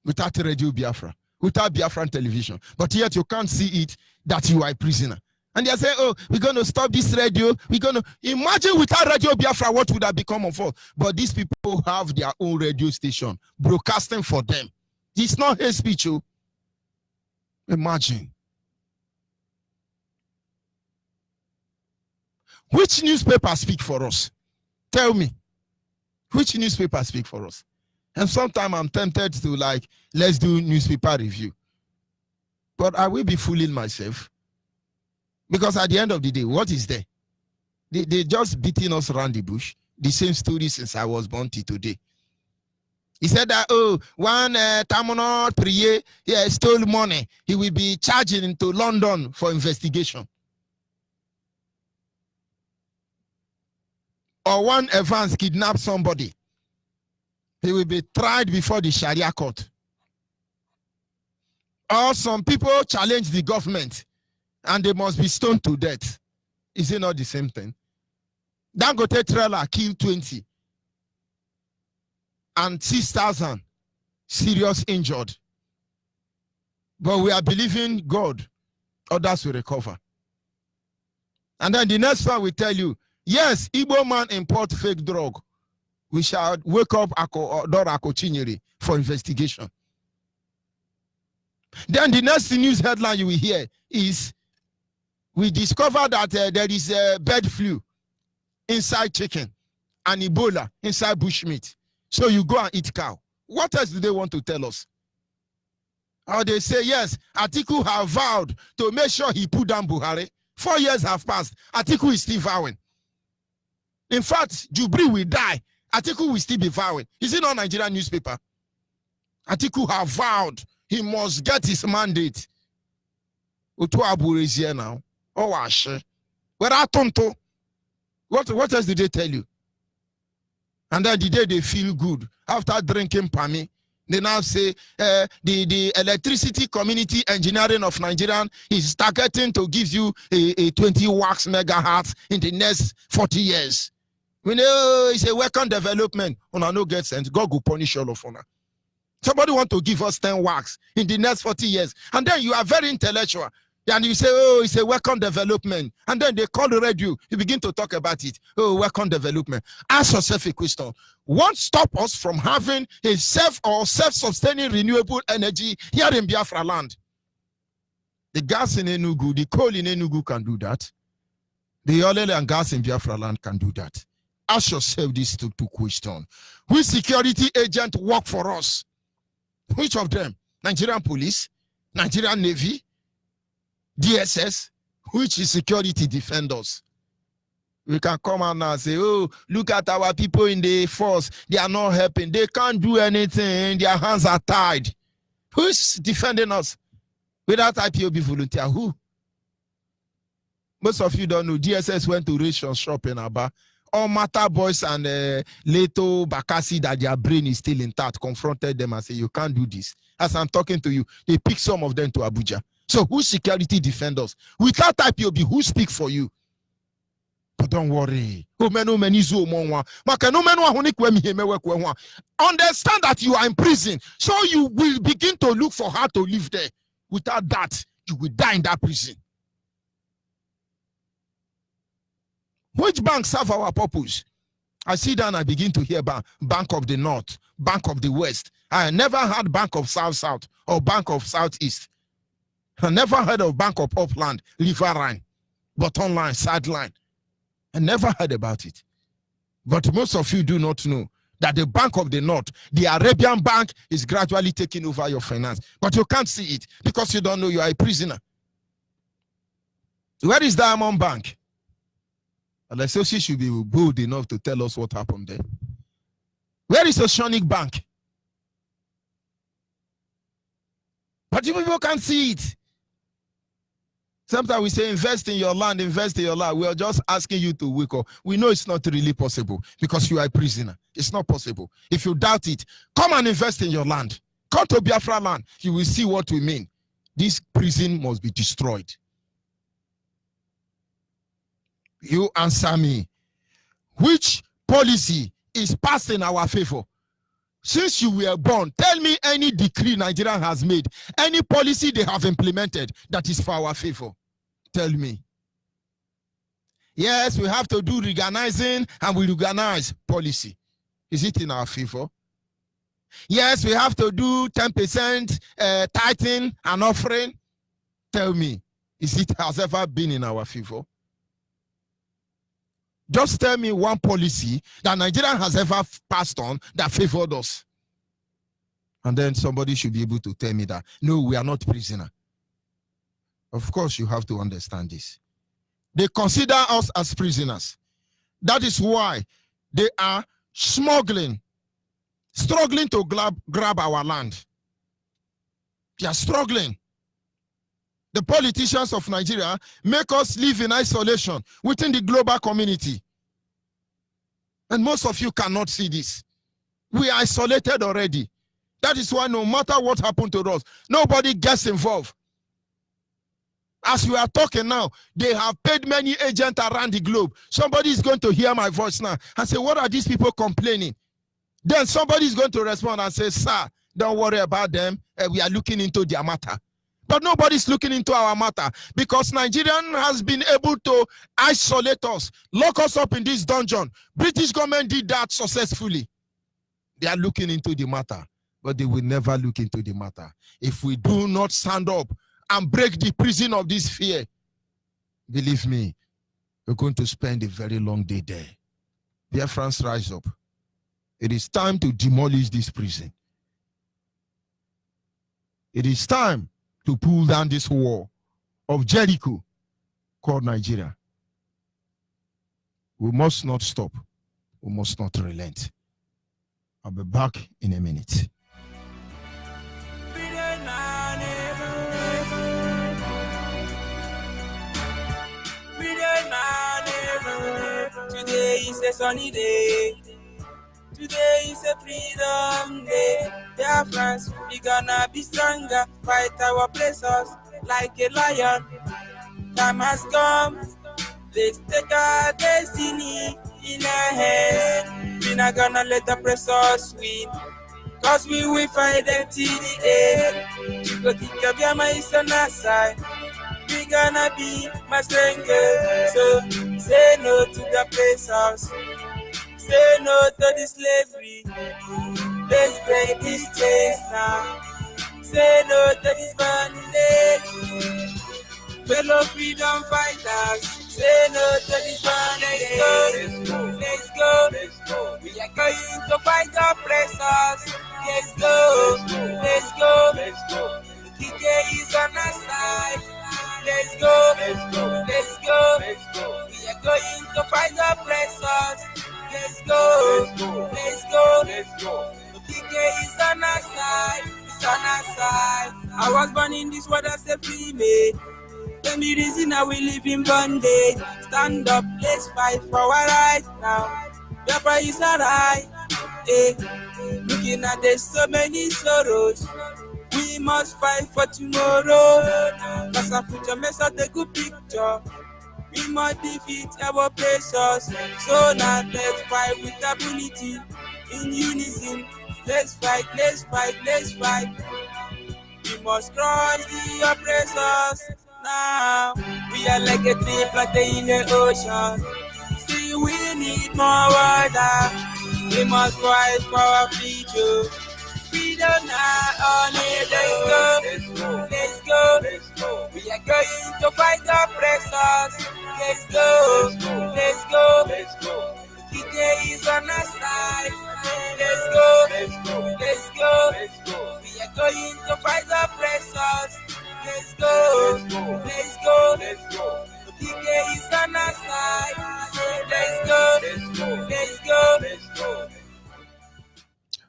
Without Radio Biafra, without Biafran television, but yet you can't see it that you are a prisoner. And they say, oh, we're going to stop this radio. We're going to imagine without Radio Biafra, what would have become of us? But these people have their own radio station broadcasting for them. It's not hate speech. Oh. Imagine. Which newspaper speak for us? Tell me. Which newspaper speak for us? And sometimes I'm tempted to let's do newspaper review. But I will be fooling myself. Because at the end of the day, what is there? They just beating us around the bush. The same story since I was born till today. He said that, oh, one terminal Priye stole money. He will be charging into London for investigation. Or one Evans kidnapped somebody. He will be tried before the Sharia court. Or some people challenge the government and they must be stoned to death. Is it not the same thing? Dangote trailer killed 20 and 6,000 serious injured. But we are believing God, others will recover. And then the next one will tell you, yes, Igbo man import fake drug. We shall wake up Dora Akochinyere for investigation. Then the next news headline you will hear is, we discovered that there is a bird flu inside chicken and Ebola inside bushmeat. So you go and eat cow. What else do they want to tell us? Or they say, yes, Atiku have vowed to make sure he put down Buhari. 4 years have passed. Atiku is still vowing. In fact, Jubri will die. Atiku will still be vowing. Is it not Nigerian newspaper? Atiku have vowed he must get his mandate. Utu Abu is here now. Oh, Ashe. Where are Tonto? What else did they tell you? And then the day they feel good after drinking Pami, they now say the electricity community engineering of Nigeria is targeting to give you a 20 wax megahertz in the next 40 years. We know it's a welcome development. Una no get sense. God will punish all of una. Somebody want to give us 10 wax in the next 40 years. And then you are very intellectual. And you say, oh, it's a welcome development. And then they call the radio. You begin to talk about it. Oh, welcome development. Ask yourself a question. What stop us from having a self-sustaining renewable energy here in Biafra land? The gas in Enugu, the coal in Enugu can do that. The oil and gas in Biafra land can do that. Ask yourself these two questions. Which security agent work for us? Which of them? Nigerian police? Nigerian Navy? DSS? Which is security defenders? We can come out now and say, oh, look at our people in the force. They are not helping. They can't do anything. Their hands are tied. Who's defending us? Without IPOB volunteer, who? Most of you don't know. DSS went to ration shop in Aba. All Mata boys and Leto Bakassi that their brain is still intact confronted them and said, you can't do this. As I'm talking to you, they pick some of them to Abuja. So who's security defenders? Without IPOB, who speak for you? But don't worry. Understand that you are in prison. So you will begin to look for how to live there. Without that, you will die in that prison. Which bank serve our purpose? I sit down and I begin to hear Bank of the North, Bank of the West. I never heard Bank of South or Bank of Southeast. I never heard of Bank of Upland, Riverine, Bottom Line, Sideline. I never heard about it. But most of you do not know that the Bank of the North, the Arabian Bank, is gradually taking over your finance. But you can't see it because you don't know you are a prisoner. Where is Diamond Bank? Unless Sosi should be bold enough to tell us what happened there. Where is Oceanic Bank? But you people can't see it. Sometimes we say invest in your land, invest in your land. We are just asking you to wake up. We know it's not really possible because you are a prisoner. It's not possible. If you doubt it, come and invest in your land. Come to Biafra land, you will see what we mean. This prison must be destroyed. You answer me. Which policy is passed in our favor? Since you were born, tell me any decree Nigeria has made, any policy they have implemented that is for our favor. Tell me. Yes, we have to do reorganizing and we reorganize policy. Is it in our favor? Yes, we have to do 10% tithing and offering. Tell me, is it has ever been in our favor? Just tell me one policy that Nigeria has ever passed on that favored us. And then somebody should be able to tell me that, no, we are not prisoner. Of course, you have to understand this. They consider us as prisoners. That is why they are struggling to grab our land. They are struggling. The politicians of Nigeria make us live in isolation within the global community. And most of you cannot see this. We are isolated already. That is why no matter what happened to us, nobody gets involved. As we are talking now, they have paid many agents around the globe. Somebody is going to hear my voice now and say, what are these people complaining? Then somebody is going to respond and say, sir, don't worry about them. We are looking into their matter. But nobody's looking into our matter because Nigerian has been able to isolate us, lock us up in this dungeon. British government did that successfully. They are looking into the matter, but they will never look into the matter. If we do not stand up and break the prison of this fear, believe me, we're going to spend a very long day there. Dear friends, rise up. It is time to demolish this prison. It is time to pull down this wall of Jericho called Nigeria. We must not stop. We must not relent. I'll be back in a minute. Today is a sunny day. Today is a freedom day. Dear friends, we gonna be stronger. Fight our oppressors like a lion. Time has come. Let's take our destiny in our hands. We're not gonna let the oppressors win. Cause we will fight them till the end. You go think of your mind on our side. We gonna be my strength. So say no to the oppressors. Say no to the slavery. Let's break this chains now. Say no to this bondage. Fellow freedom fighters. Say no to this bondage. Let's go. Let's go. We are going to fight the oppressors. Let's go. Let's go. Let's go. DJ is on our side. Let's go. Let's go. Let's go. Let's go. We are going to fight the oppressors. Let's go. Let's go. Let's go. Let's go. DJ is on our side. It's on our side. I was born in this world as a female. Tell me reason I will live in bondage. Stand up, let's fight for our rights now. Your price is alright. Looking at there's so many sorrows. We must fight for tomorrow. Cause I put your mess out the good picture. We must defeat our oppressors. So now let's fight with ability. In unison, let's fight, let's fight, let's fight. We must crush the oppressors. Now we are like a tree planted in the ocean. Still we need more water. We must fight for our future. Freedom now, only let's go. Let's go. Let's go. We are going to fight the oppressors. Let's go. Let's go. Let's go. DJ is on our side. Let's go. Let's go. Let's go. Let's go. We are going to fight the oppressors. Let's go. Let's go. Let's go. DJ is on our side. Let's go. Let's go. Let's go. Let's go.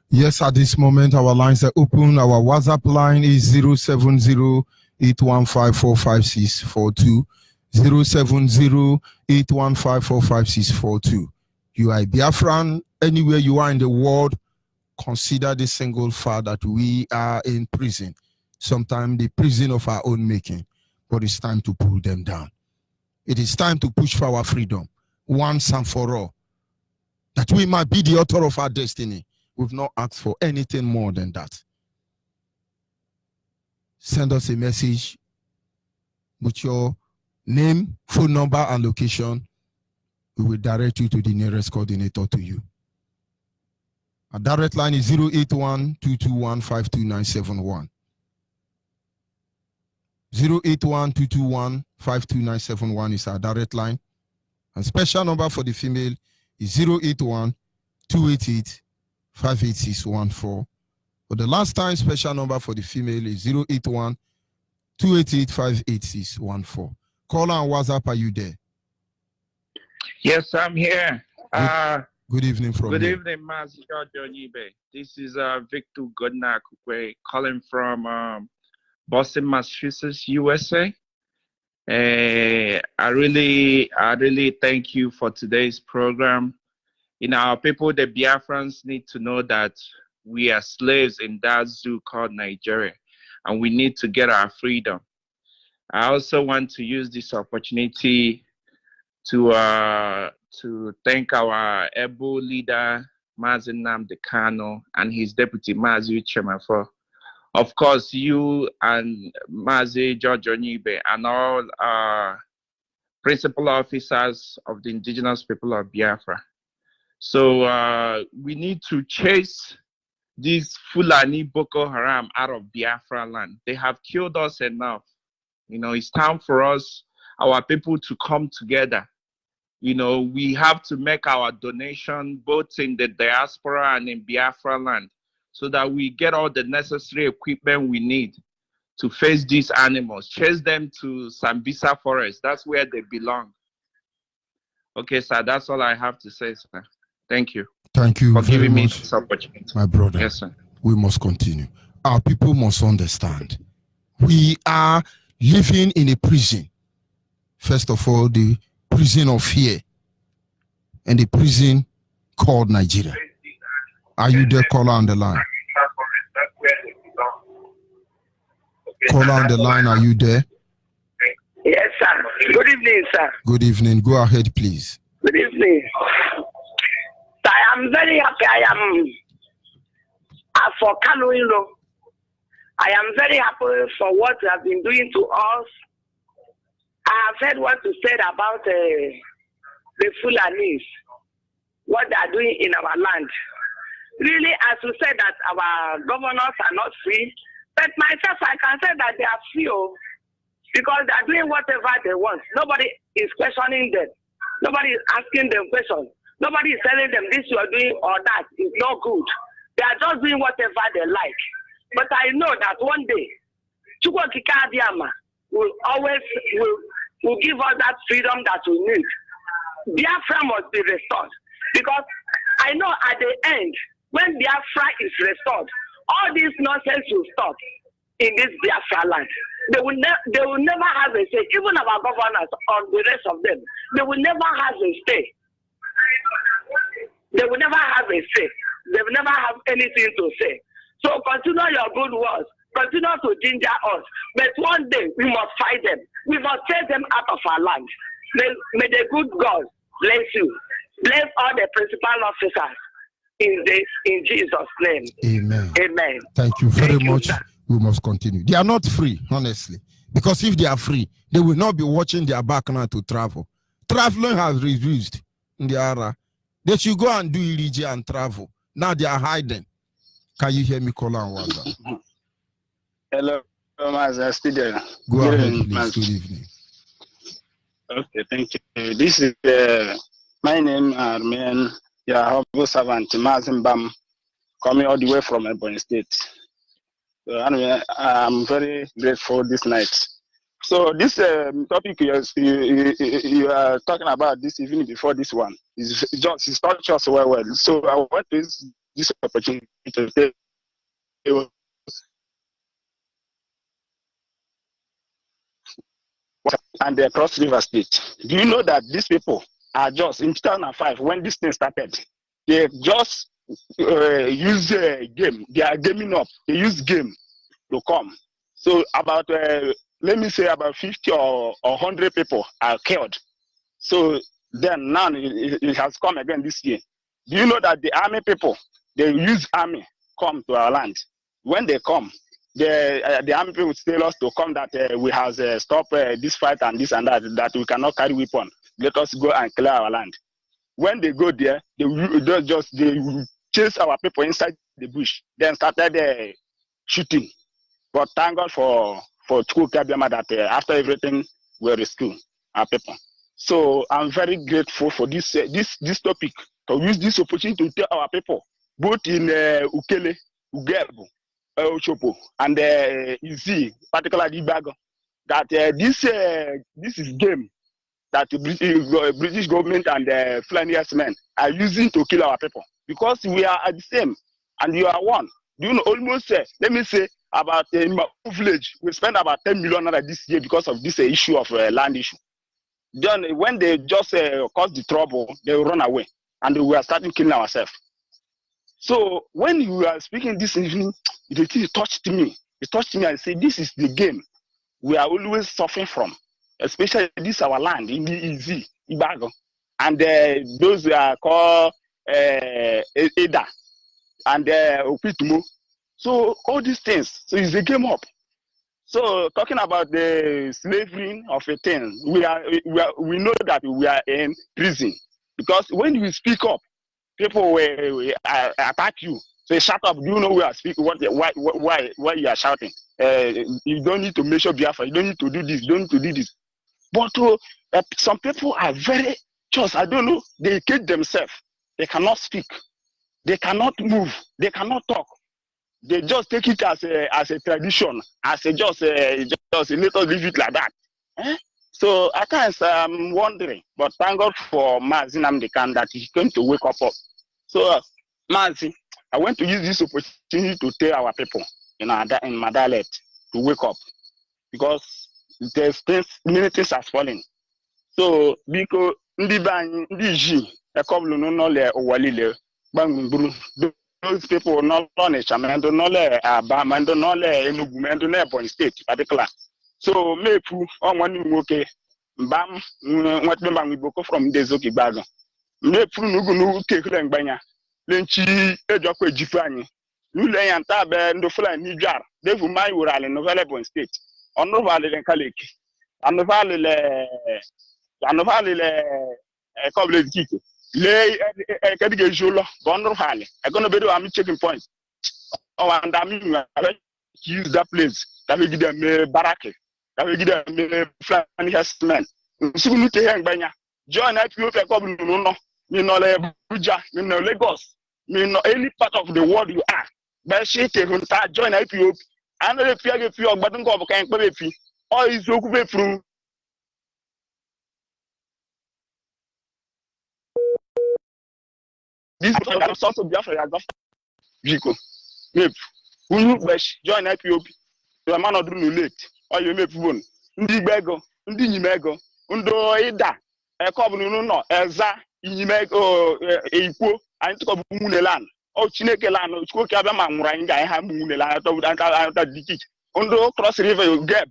Yes, at this moment, our lines are open. Our WhatsApp line is 070-815-45642. 070-815-45642. You are a Biafran, anywhere you are in the world, consider this single fact that we are in prison, sometimes the prison of our own making, but it's time to pull them down. It is time to push for our freedom once and for all, that we might be the author of our destiny. We've not asked for anything more than that. Send us a message with your name, phone number, and location. We will direct you to the nearest coordinator to you. Our direct line is 081-221-52971. 081-221-52971 is our direct line. And special number for the female is 081-288-58614. But the last time special number for the female is 081-288-58614. Caller on WhatsApp, are you there? Yes, I'm here. Good evening from Good here. evening, Master Jonibe. This is Victor Godnakwe calling from Boston, Massachusetts, USA. I really thank you for today's program. You know, our people, the Biafrans, need to know that we are slaves in that zoo called Nigeria, and we need to get our freedom. I also want to use this opportunity to thank our able leader, Mazi Nnamdi Kanu, and his deputy, Mazi Uchemefo. Of course, you and Mazi George Onibe and all principal officers of the indigenous people of Biafra. So we need to chase these Fulani Boko Haram out of Biafra land. They have killed us enough. You know, it's time for us, our people, to come together. You know, we have to make our donation both in the diaspora and in Biafra land so that we get all the necessary equipment we need to face these animals, chase them to Sambisa Forest. That's where they belong. Okay, sir, that's all I have to say, sir. Thank you. Thank you for very giving me much, this opportunity. my brother. Yes, sir. We must continue. Our people must understand. We are living in a prison. First of all, the prison of fear and the prison called Nigeria. Are you there, caller on the line? Caller on the line, are you there? Yes, sir. Good evening, sir. Good evening. Go ahead, please. Good evening. I am very happy. I am for Kanu, you know. I am very happy for what you have been doing to us. I have heard what you said about the Fulanis, what they are doing in our land. Really, as you said that our governors are not free, but myself, I can say that they are free because they are doing whatever they want. Nobody is questioning them. Nobody is asking them questions. Nobody is telling them this you are doing or that is not good. They are just doing whatever they like. But I know that one day, Chukwokika Abiyama will always will give us that freedom that we need. Biafra must be restored. Because I know at the end, when Biafra is restored, all this nonsense will stop in this Biafra land. They will never have a say. Even our governors or the rest of them, they will never have a say. They will never have a say. They will never have anything to say. So continue your good works. Continue to ginger us. But one day we must fight them. We must chase them out of our land. May the good God bless you. Bless all the principal officers in Jesus' name. Amen. Amen. Thank you very much. Sir. We must continue. They are not free, honestly. Because if they are free, they will not be watching their back now to travel. Traveling has reduced in the area. They should go and do Iliji and travel. Now they are hiding. Can you hear me, caller on WhatsApp? Hello, Master Studio. Go ahead, please. Good evening. Okay, thank you. This is my name, Armen, your humble servant, Mazin Bam, coming all the way from Ebonyi State. So anyway, I'm very grateful this night. So this topic you are talking about this evening before this one is just it's touched us well. So I want to use this opportunity to say, and the Cross River State. Do you know that these people are just in 2005 when this thing started? They just use game. They are gaming up. They use game to come. So about let me say about 50 or 100 people are killed. So then now it has come again this year. Do you know that the army people, they use army come to our land? When they come, the army people tell us to come that we have stopped this fight and this and that we cannot carry weapon. Let us go and clear our land. When they go there, they chase our people inside the bush, then started shooting. But thank God for Chukwu Kabiama that after everything, we rescue our people. So I'm very grateful for this topic, to use this opportunity to tell our people, both in Ukele, Ugebu, Oshopo, and Izi, particularly Ibago, that this is game that the British government and the Fulani men are using to kill our people, because we are the same and you are one. You know, almost let me say about in my village, we spent about 10 million this year because of this issue of land issue. Then when they just cause the trouble, they run away and we are starting killing ourselves. So when you are speaking this evening, it touched me. It touched me and said, this is the game we are always suffering from, especially this our land in the Izi, Ibago, and those are called Eda and Opitumo. So all these things, so it's a game up. So talking about the slavery of a thing, we know that we are in prison, because when you speak up, people will attack you. So shut up. Do you know we are speaking? Why you are shouting? You don't need to measure Biafra. You don't need to do this. You don't need to do this. But some people are very just. I don't know. They cage themselves. They cannot speak. They cannot move. They cannot talk. They just take it as a tradition, as just let us leave it like that. So at times I'm wondering, but thank God for Mazi Nnamdi Kanu that he came to wake up. So Mazi, I want to use this opportunity to tell our people in my dialect to wake up, because there's many things are falling. So because those people not on a Chamando, no Abamando, no Enugu, no Ebony State, particular. So maybe on one okay, Bam, what the man we book from Dezoki Bago. Maybe Nugu Kekling Banya, Lenchi, Ejoko Jifani, Nule and Tabe and the Fly Nijar, they will my rural in Novella State, on no valley and Kalik, and the valley, a couple of Kiki. Lay a Jula, Bondo Halley. I'm going to be doing checking point. Oh, and I mean, I use that place. That will give them a barrack. That will give them a flying men. Soon you take Banya. Join up you a couple of no, you know, Buja, you know, Lagos, you know, any part of the world you are. But she take on that, join up you. And if you are button go, can't pay fee. Or is you could through. This is also Biafra Vico. Maybe who join IPOP. You are man of late. Or you may one. Ndi Bego, Ndi Nimego, Undo Ida, a couple no, Eza, Inimego, Equo, and took up Mooneland. Oh, Chinekelan, Chokabama, Ranga, I have Mooneland, that ditch. Undo Cross River, Geb,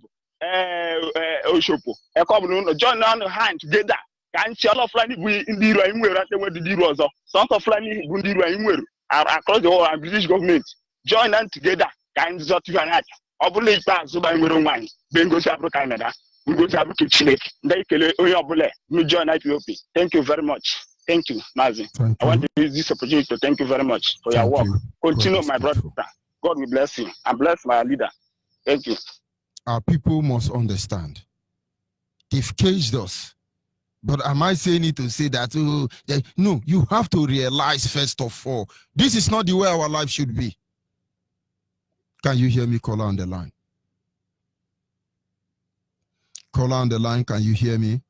Oshopo, a couple join on the hand together. Can Chala Flani in the Rain where the Diros of Sons of Flani, Bundi Rain are across the whole British government. Join them together, kind of Zotivanat. Obule pass by Muruman, then go to Canada. We go to Chile. They kill Oyabule, we join IPOP. Thank you very much. Thank you, Mazi. I want to use this opportunity to thank you very much for your work. Continue, my brother. God will bless you and bless my leader. Thank you. Our people must understand. They've caged us. But am I saying it to say that? No, you have to realize first of all, this is not the way our life should be. Can you hear me, caller on the line? Caller on the line, can you hear me?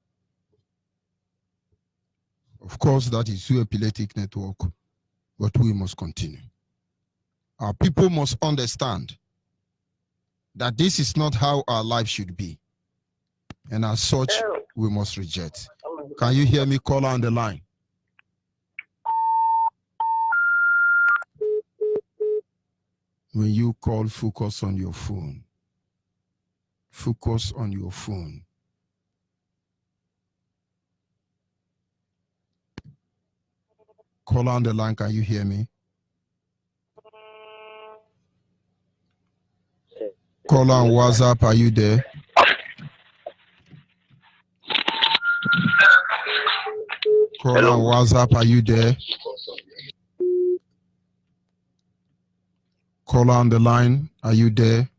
Of course, that is through Epileptic Network, but we must continue. Our people must understand that this is not how our life should be. And as such, we must reject. Can you hear me, caller on the line? When you call, focus on your phone. Focus on your phone. Call on the line. Can you hear me? Call on WhatsApp. Are you there? Call on WhatsApp. Are you there? Call on the line. Are you there?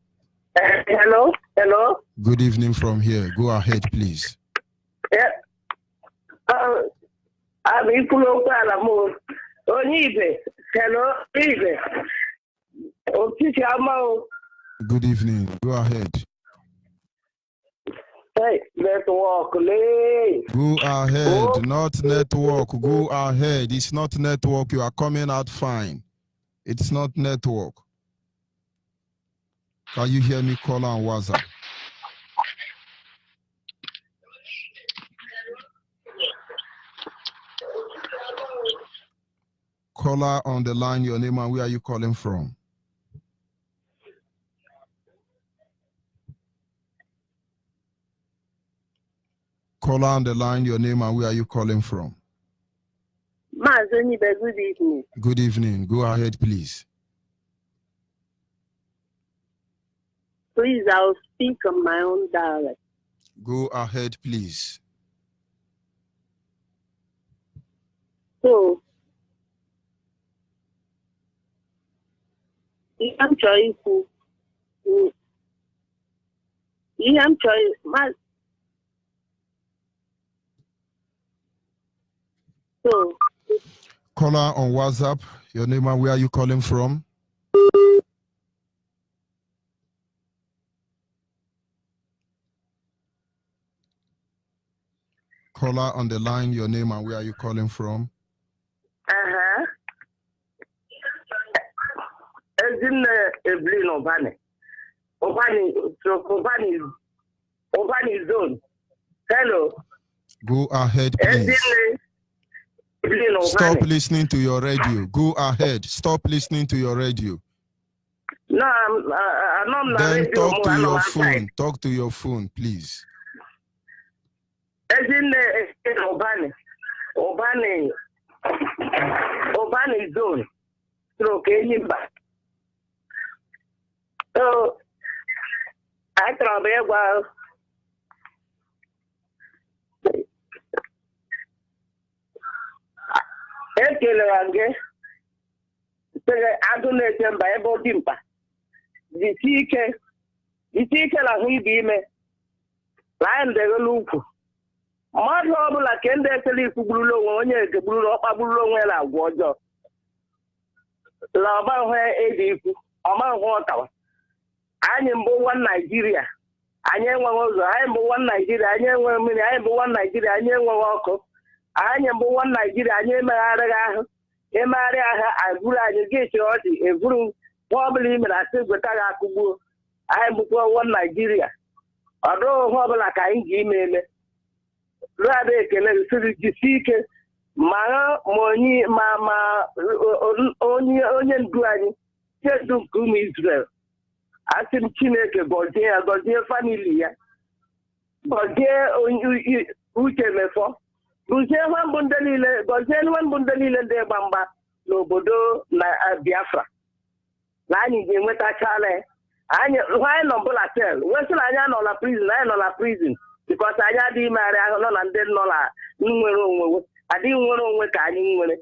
Hello? Hello? Good evening from here. Go ahead, please. Yeah. I'm Ikulo Alamo. Onibe. Hello? Ibe. Good evening. Go ahead. Hey, network. Go ahead. Not network. Go ahead. It's not network. You are coming out fine. It's not network. Can you hear me? Call on WhatsApp. Caller on the line, your name and where are you calling from? Caller on the line, your name and where are you calling from? Mazonibe, good evening. Good evening. Go ahead, please. Please, I'll speak on my own dialect. Go ahead, please. So, I'm trying to. I'm trying. So, Caller on WhatsApp, your name and where are you calling from? Caller on the line, your name and where are you calling from? Ezin Evelyn Obani. Obani zone. Hello. Go ahead, please. Stop listening to your radio. Go ahead. Stop listening to your radio. No, I'm not. Then talk to your phone. Talk to your phone, please. Ezin Obani zone. So, I travel well. Ekelere agụnete mba ebe ọ dị mkpa jisi ike na ahụ ibe ime laa ndegolu ukwu mmadụ ọbụla ka ndị ekele ikwu gburula onwe onye ekegburu ọkpa gburula onwe na agwa ọjọọ la ọba hụ ede ikwu ọma hụ ọtawa anyị mbụ nwa Naijiria anyị enweghị ụzọ anyị mbụ nwa Naijiria anyị enweghị mmiri anyị mbụ nwa Naijiria anyị enweghị ọkụ anyị mbụ nwa Naijiria anyị emegharịghị ahụ emegharị ahụ agụrụ anyị ga-eche ọdị evuru nwa ọbụla imere asị gweta gị akụgbuo anyị bụkwa nwa Naijiria ọdụghị ọbụla ka anyị ji ime eme rụada ekele siri jisi ike ma onye ndu anyị chedu nke ụmụ Israel asị m Chineke gọzie ya gọzie famili ya gọzie Uche Mefọ gọzie nwa mbụ ndị niile ndị gba mgba n'obodo na Biafra na anyị ga-enwetachala anyị nọ bụlatel wesịrị anyị nọ na prison anyị nọ na prison bikọs anyị adịghị imegharị ahụ nọ na ndị nọ na nwere onwe adịghị nwere onwe ka anyị nwere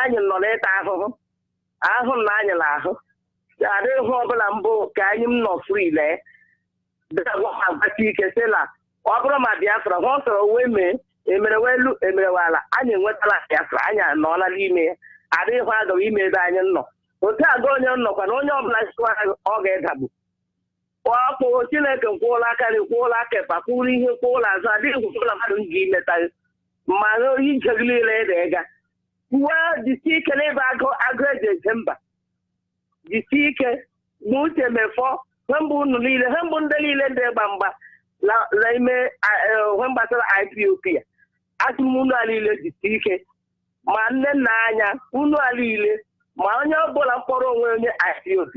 anyị nọ n'ịta ahụhụ na anyị na ahụ adịghị ọbụla mbụ ka anyị nọ free lee agbachi ike sị na ọ bụrụ ma Biafra ha ọ sọrọ wee mee emerewelu emerewala anyị enwetala Biafra anyị anọọla n'ime ya adịghị agaghị ime ebe anyị nọ otu aga onye nnọkwa na onye ọbụla ọ ga-edagbu ọkpụ Chineke kwụọla aka na kwụọla aka ekpa kwụrụ ihe kwụọla azụ adịghị kwụọla mmadụ ji imetaghị mmanụ ije gị niile ede ga uwe jisi ike n'ebe agụ eji eje mba jisi ike na Uche Mefọ he mbụ unu niile he mbụ ndị niile ndị gba mgba n'ime he gbasara IPOB ya asị m unu niile jisi ike ma nne nna anya unu niile ma onye ọbụla mkpọrọ onwe onye IPOB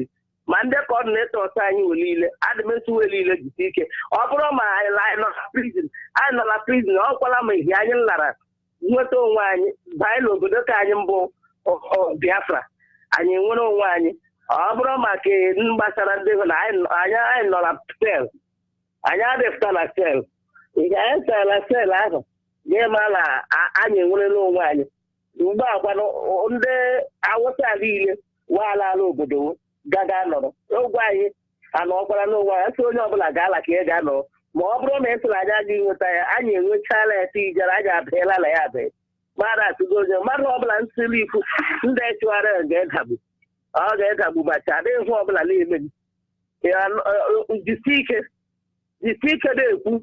ma ndị coordinators anyị wee niile adịmesi wee niile jisi ike ọ bụrụ ma anyị nọ na prison ọkwala ma ihe anyị lara nweta onwe anyị banye n'obodo ka anyị mbụ Biafra anyị nwere onwe anyị ọ bụrụ maka gbasara ndị na anyị nọ na sel anyị adịpụta na sel ihe anyị sara na sel ahụ ga-ema na anyị enwerela onwe anyị mgbe agbanụ ndị awụsa niile waala obodo gaga nọrọ ogwe anyị anọkwara n'onwe anyị sị onye ọbụla ga-ala ka ị ga-anọrọ ma ọ bụrụ na ịsịrị anyị agaghị nweta ya anyị enwechala ya ti ijere anyị abịala na ya abịa mmadụ atụgo onye mmadụ ọbụla nsiri ifu ndị chụgharị ga-edagbu ọ ga-edagbu macha adịghị ihe ọbụla na-eme jisi ike na-ekwu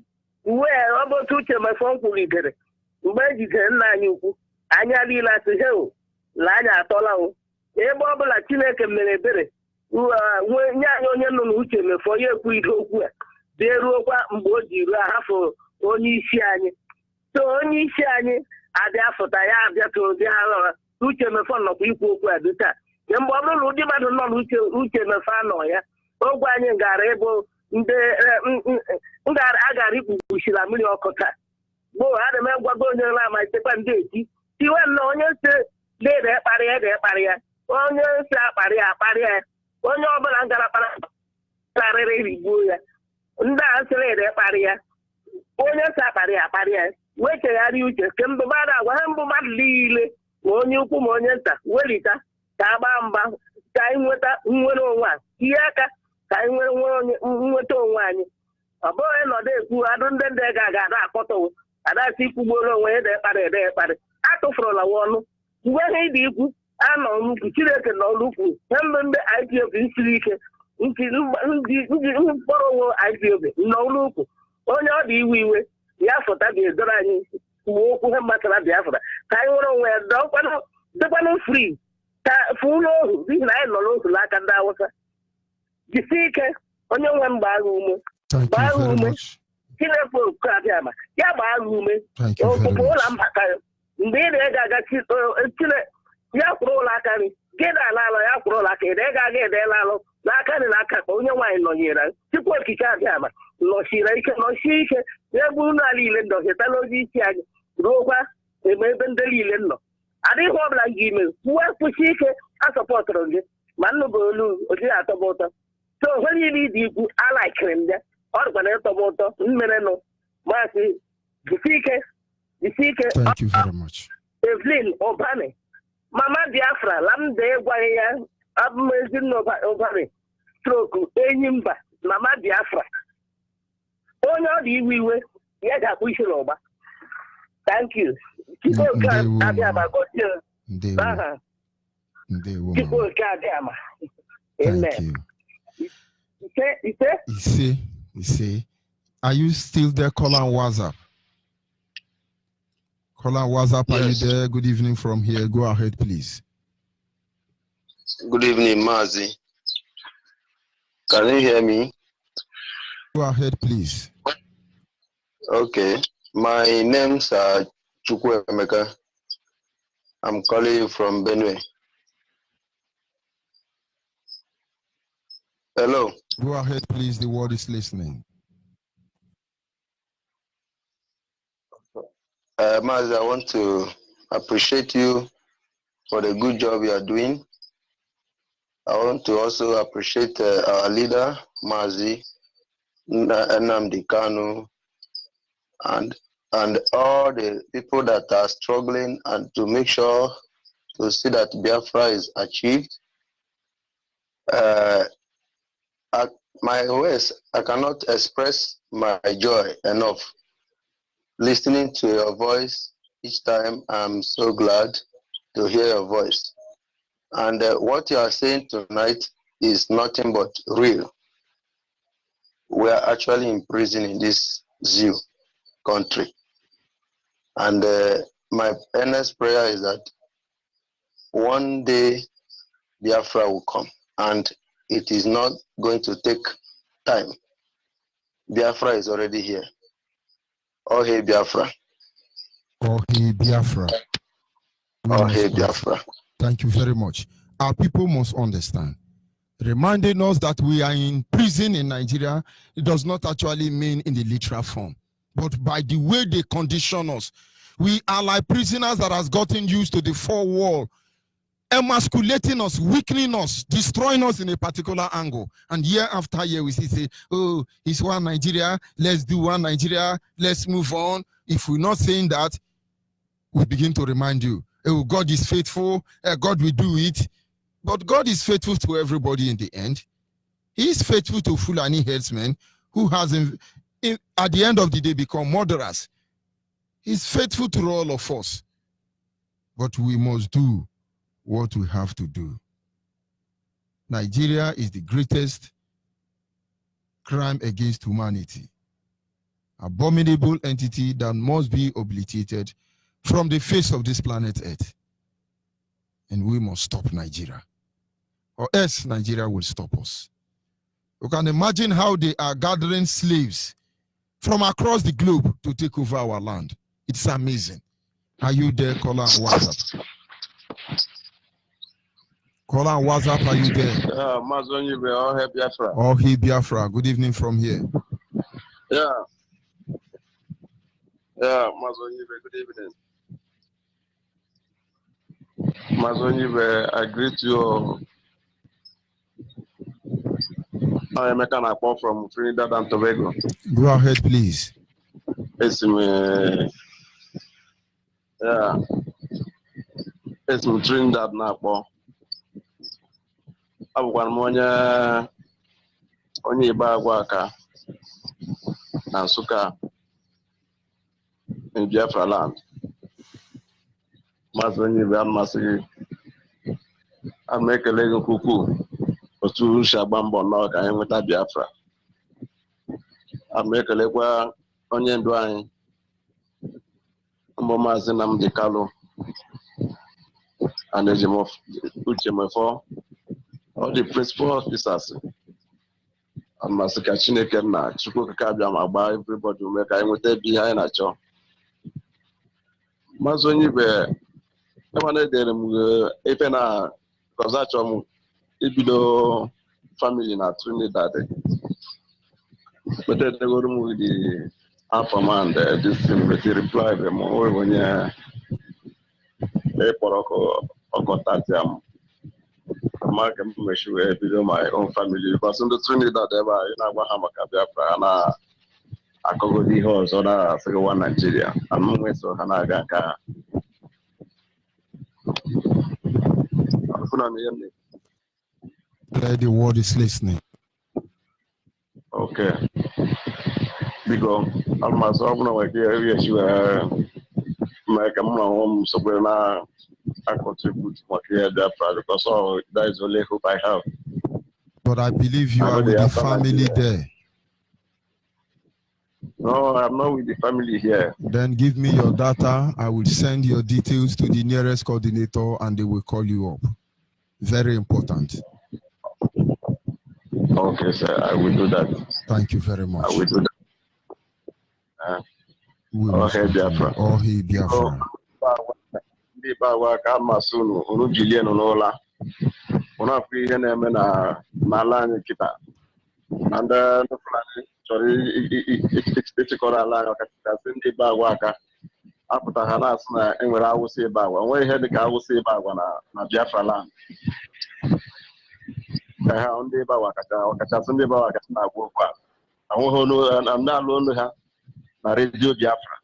uwe ọ bụ otu uche mefọ kwuru igere mgbe ejidere nna anyị ukwu anya niile asị he na anyị atọla ebe ọbụla Chineke mere ebere nye anyị onye nọ n'uche mefọ ya ekwu ide okwu a bịa ruokwa mgbe o ji ruo ahafụ onye isi anyị so onye isi anyị adịa fụta ya abịata ụdị ha lọra uche mefọ nọkwa ikwu okwu a dị taa mgbe ọ bụrụ na ụdị mmadụ nọ n'uche mefọ anọ ya ogwe anyị gara ịbụ ndị agara ikpuchila mmiri ọkụ taa gboo adị m egwago onye na-amalitekwa ndị eti tiwe na onye si na-ede ekparị ya onye si akparị ya onye ọbụla gara kparịrị rigbuo ya ndị a sịrị ede ekparị ya onye si akparị ya wee chegharịa uche ke mbụ mmadụ agwa ha mbụ mmadụ niile ma onye ukwu ma onye nta welita ka agbaa mgba ka anyị nweta nnwere onwe a ihe aka ka anyị nweta onwe anyị ọ bụghị nọdụ ekwu adụ ndị ga-ada akpọtọwo adasị ikwugboro onwe ede ekparị atụfurụla ọnụ mgbe ha ịdị ikwu anọ n'ukwu Chineke nọ n'ukwu ha mbụ ndị IPOB siri ike mkpọrọ onwe IPOB nọ n'ukwu onye ọ dị iwe ya fụta ga-edoro anyị uwe okwu ha gbasara Biafra ka anyị nwere onwe ya dịkwanụ fri ka fụrụ ohu n'ihi na anyị nọ n'otu n'aka ndị Awụsa jisi ike onye nwe m gbaa agha ume Chineke oku abịama ya gbaa agha ume okpukpe ụlọ mbata mgbe ị na-aga Chile ya kwụrụ ụlọ aka nri gị na-ala alọ ya kwụrụ ụlọ aka ede ga-aga edela alụ n'aka nri na aka ka onye nwaanyị nọnyere Chukwu okike abịama nọchie ike n'ebe ụlọ ala ile ndọchitala ozi isi anyị ruokwa ebe ndị niile nọ adịghị ọbụla gị ime kwuwe kwụchi ike asọpọtụrụ gị ma nnụbụ olu ojighị atọba ụtọ so ohe niile ịdị ikwu alaikiri m ya ọ dịkwana ịtọba ụtọ mmerenụ maasị jisi ike Thank you very much. Evelyn Obani mama Biafra lamda ịgwaghị ya abụmezinna Obani stroku enyi mba mama Biafra onye ọ dị iwe ya ga-akpụ isi n'ụgba. Thank you. Chikoke Abịama gozie. Chikoke Abịama. Amen. Ise. Are you still there, caller on WhatsApp? Caller on WhatsApp, yes. Are you there? Good evening from here. Go ahead, please. Good evening, Mazi. Can you hear me? Go ahead, please. Okay. My name's Chukwu Emeka. I'm calling you from Benue. Hello. Go ahead, please. The world is listening. Mazi, I want to appreciate you for the good job you are doing. I want to also appreciate our leader, Mazi, Nnamdi Kanu, and all the people that are struggling and to make sure to see that Biafra is achieved. At my ways, I cannot express my joy enough. Listening to your voice each time, I'm so glad to hear your voice. And what you are saying tonight is nothing but real. We are actually in prison in this zoo country. And my earnest prayer is that one day Biafra will come, and it is not going to take time. Biafra is already here. Oh, hey, Biafra. Oh, hey, Biafra. Oh, hey, Biafra. Thank you very much. Our people must understand reminding us that we are in prison in Nigeria. It does not actually mean in the literal form, but by the way they condition us. We are like prisoners that has gotten used to the four wall, emasculating us, weakening us, destroying us in a particular angle. And year after year, we say, oh, it's one Nigeria, let's do one Nigeria, let's move on. If we're not saying that, we begin to remind you, oh, God is faithful, God will do it. But God is faithful to everybody in the end. He is faithful to Fulani herdsmen who has, at the end of the day, become murderers. He's faithful to all of us. But we must do what we have to do. Nigeria is the greatest crime against humanity. Abominable entity that must be obliterated from the face of this planet Earth. And we must stop Nigeria, or else Nigeria will stop us. You can imagine how they are gathering slaves from across the globe to take over our land. It's amazing. Are you there, caller on WhatsApp? Caller on WhatsApp, are you there? Mazonyibe, Biafra. Oh, hey, Biafra. Good evening from here. Yeah. Yeah, Mazonyibe, good evening. Mazonyibe, I greet you. I am a Kanakpo from Trinidad and Tobago. Go ahead, please. It's me. Yeah. It's me Trinidad Nakpo. I'm one onye Bagwaka and Suka in Biafra land. Mazonyibe, I make a Lego cuckoo. Otu Shabambo no ka anyị nweta Biafra. Amekelekwa onye ndu anyị mbụ Maazị Nnamdi Kanu and Uche Mefo, all the principal officers. Amasị ka Chineke na Chukwu ka abịa ma gbaa everybody ume ka anyị nweta ebe ihe anyị na-achọ. Mazonyibe, ebe edere m efe na kọza achọ m ibido family na Trinidad. But they go to the upper man there, this thing, but he replied them, oh, when you're a poroko or contact them. I can make sure I video my own family because in the Trinidad, ever, you know, what Biafra and I could go the horse or I say one Nigeria. I'm not so Hanaga. The world is listening. Okay. Because I'm myself now here. You are my home, so when I contribute to my because that is only hope I have. But I believe you are with the family there. No, I'm not with the family here. Then give me your data. I will send your details to the nearest coordinator and they will call you up. Very important. Okay, sir. I will do that. Thank you very much. I will do that. Okay, Biafra. Oh, hey, Biafra. Ndị Bawa ka masunu unu jilie n'ụlọ. Unu afọ ihe na-eme na n'ala anyị kịta. Na ndị Fulani chọrọ ịchịkọrọ ala anyị ọkachasị ndị Bawa aka. Apụta ha na-asị na enwere awụsa ebe agwa. Enweghị ihe dị ka awụsa ebe agwa na Biafra land. Ndị Bawa ọkachasị ndị Bawa kacha na-agwa okwu a. Ahụhụ na-alụ olu ha na redio Biafra.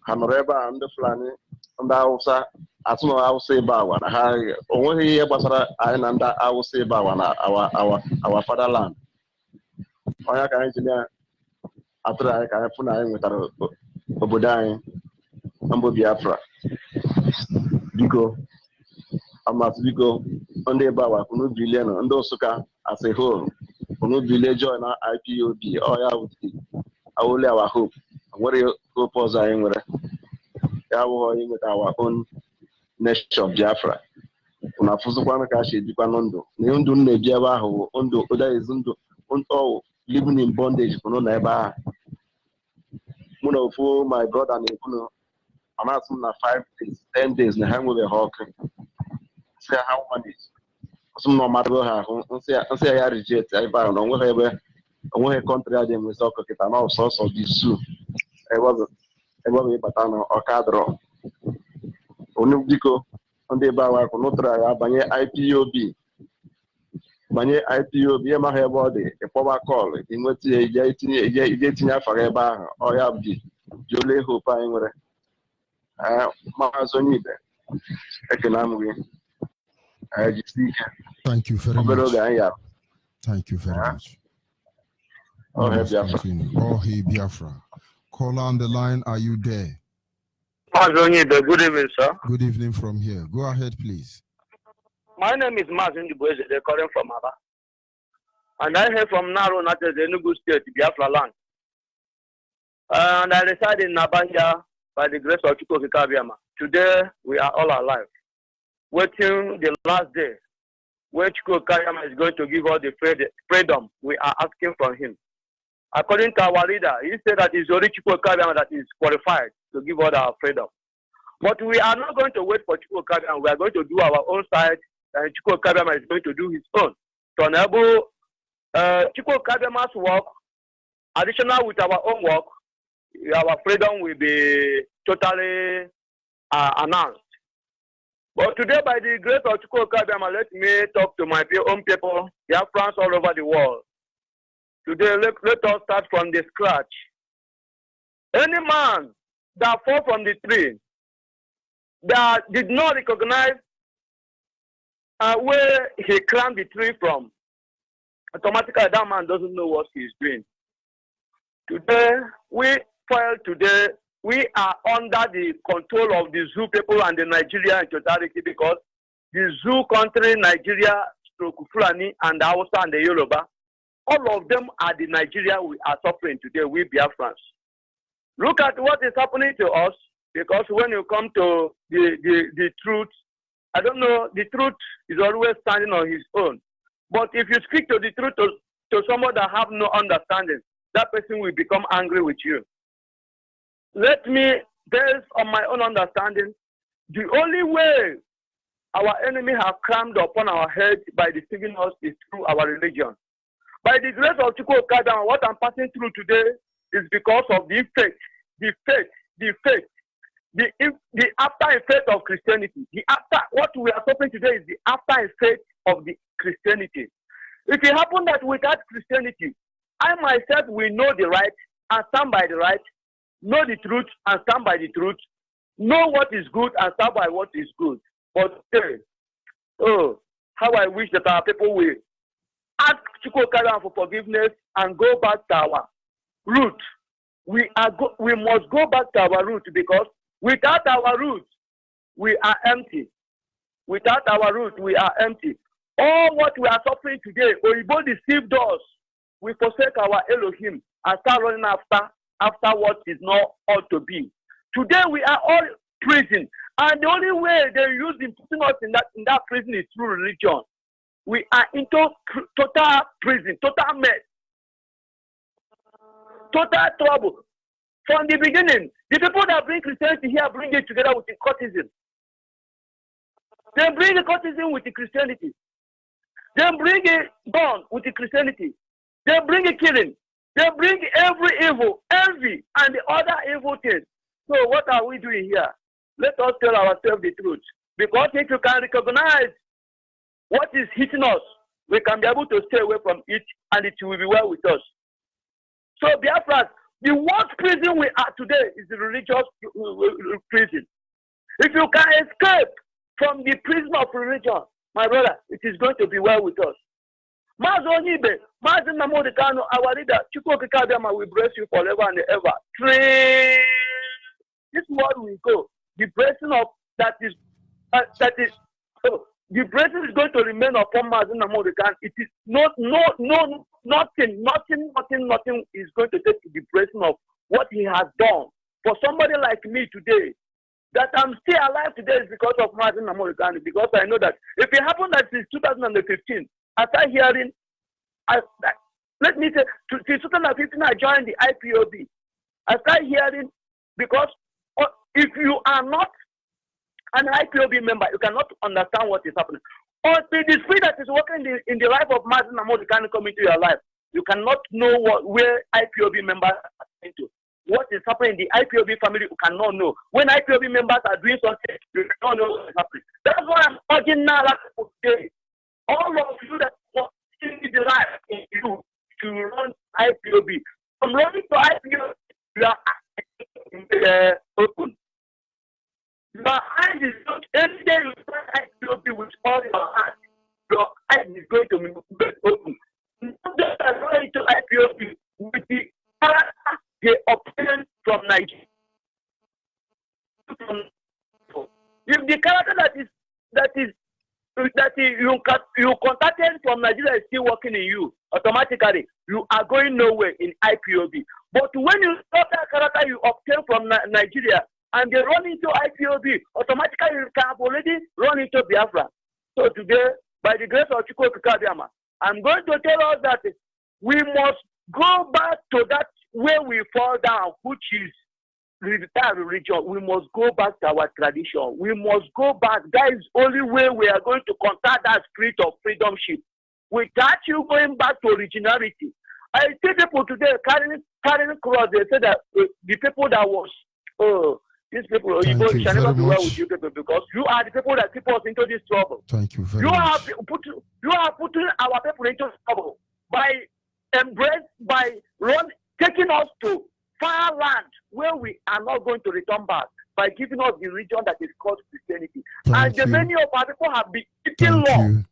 Ha nọrọ ebe a ndị Fulani ndị Hausa atụ na Hausa ebe agwa na ha onweghị ihe gbasara anyị na ndị Hausa ebe agwa na our fatherland. Onye ka anyị ji na-atụrụ anyị ka anyị fụ na anyị nwetara obodo anyị mbụ Biafra. Biko amasị biko ndị ebe agwa kunu bilie nọ ndị Nsụka as a whole kunu bilie join na IPOB ọya wuti awole our hope. Nwere hope ọzọ anyị nwere ya bụ anyị nweta our own nation of Biafra. Una fụzụkwanụ ka shi ejikwa ndụ na ndụ na-ebi ebe ahụ ndụ ụdaizi ndụ living in bondage kunu na ebe ahụ. Mụ na ofu my brother na-ekwu amasị m na 5 days 10 days na ha nwere ha ọkụ. Say how manage some no matter how say I reject I found on whatever onwe country a dị enwe sọkụ kịta na ọsọsọ dị su ebe ọ bụ ịbata na ọkadrọ onye biko ndị ebe ahụ akwụ n'ụtụrụ anyị abanye IPOB ihe maghị ebe ọ dị ịkpọba kọlụ inweta ya ije itinye afa gị ebe ahụ ọya dị ole hope anyị nwere maazị onye ibe ekene m gị jisi ike Thank you very obere much. oge anyị ya Thank you very much. Oh, Let us Biafra. continue. Oh, hey, Biafra. Caller on the line, are you there? Good evening, sir. Good evening from here. Go ahead, please. My name is Mazin Dubois. They're calling from Aba. And I hail from Naro, not the Enugu State, Biafra land. And I reside in Aba here by the grace of Chukwu Kikabiama. Today, we are all alive, waiting the last day where Chukwu Kikabiama is going to give us the freedom we are asking from him. According to our leader, he said that it's only Chukwu Kikabiama that is qualified to give us our freedom. But we are not going to wait for Chukwu Kikabiama. We are going to do our own side, and Chukwu Kikabiama is going to do his own. To enable Chukwu Kikabiama's work, additional with our own work, our freedom will be totally announced. But today, by the grace of Chukwu Kikabiama, let me talk to my own people, their friends all over the world. Today, let us start from the scratch. Any man that fall from the tree, that did not recognize where he climbed the tree from, automatically that man doesn't know what he's doing. Today, we are under the control of the Zoo people and the Nigeria in totality, because the Zoo country, Nigeria, Fulani, and the Hausa and the Yoruba, all of them are the Nigeria we are suffering today, we Biafrans. Look at what is happening to us, because when you come to the truth, I don't know, the truth is always standing on his own. But if you speak to the truth to someone that have no understanding, that person will become angry with you. Let me, based on my own understanding, the only way our enemy have climbed upon our head by deceiving us is through our religion. By the grace of Chukwu Kikabiama, what I'm passing through today is because of the after effect of Christianity. What we are suffering today is the after effect of the Christianity. If it happened that without Christianity, I myself will know the right and stand by the right, know the truth and stand by the truth, know what is good and stand by what is good. But how I wish that our people will ask Chukwu Kikabiama for forgiveness and go back to our root. We must go back to our root, because without our root, we are empty. Without our root, we are empty. All what we are suffering today, Oyibo deceived us. We forsake our Elohim and start running after what is not ought to be. Today we are all prison, and the only way they use in putting us in that prison is through religion. We are into total prison, total mess, total trouble. From the beginning, the people that bring Christianity here bring it together with the cultism. They bring the cultism with the Christianity. They bring it gun with the Christianity. They bring a killing. They bring every evil, envy, and the other evil things. So what are we doing here? Let us tell ourselves the truth. Because if you can recognize what is hitting us, we can be able to stay away from it, and it will be well with us. So Biafra, the worst prison we are today is the religious prison. If you can escape from the prison of religion, my brother, it is going to be well with us. Mazi Onyibe, Mazi Nnamdi Kanu, our leader, Chukwu Kikabiama will bless you forever and ever. This word will go. The blessing of the blessing is going to remain upon Mazi Nnamdi Kanu. It is nothing is going to take the blessing of what he has done. For somebody like me today, that I'm still alive today is because of Mazi Nnamdi Kanu, because I know that if it happened that since 2015, I started hearing, let me say, since 2015 I joined the IPOB. I started hearing, because if you are not an IPOB member, you cannot understand what is happening. Or the spirit that is working in the life of Mazi Nnamdi Kanu come into your life. You cannot know where IPOB members are into. What is happening in the IPOB family, you cannot know. When IPOB members are doing something, you cannot know what is happening. That's why I'm urging now today. All of you that want to the life in you to run IPOB. From running to IPOB, you are open. Your eyes is not every day you run IPOB with all your heart. Your eyes is going to be open. Not just run into IPOB with the character they obtained from Nigeria. If the character that you contacted from Nigeria is still working in you, automatically you are going nowhere in IPOB. But when you stop that character you obtain from Nigeria and they run into IPOB, automatically you can have already run into Biafra. So today, by the grace of Chukwu Okike Abiama, I'm going to tell us that we must go back to that where we fall down, which is that religion. We must go back to our tradition. We must go back. That is only way we are going to contact that spirit of freedomship. Without you going back to originality. I see people today carrying cross. They say that the people that was, these people, you shall never be well with you people because you are the people that keep us into this trouble. Thank you very much. You are putting our people into trouble by taking us to far land where we are not going to return back by giving us the region that is called Christianity. And many of our people have been eaten long.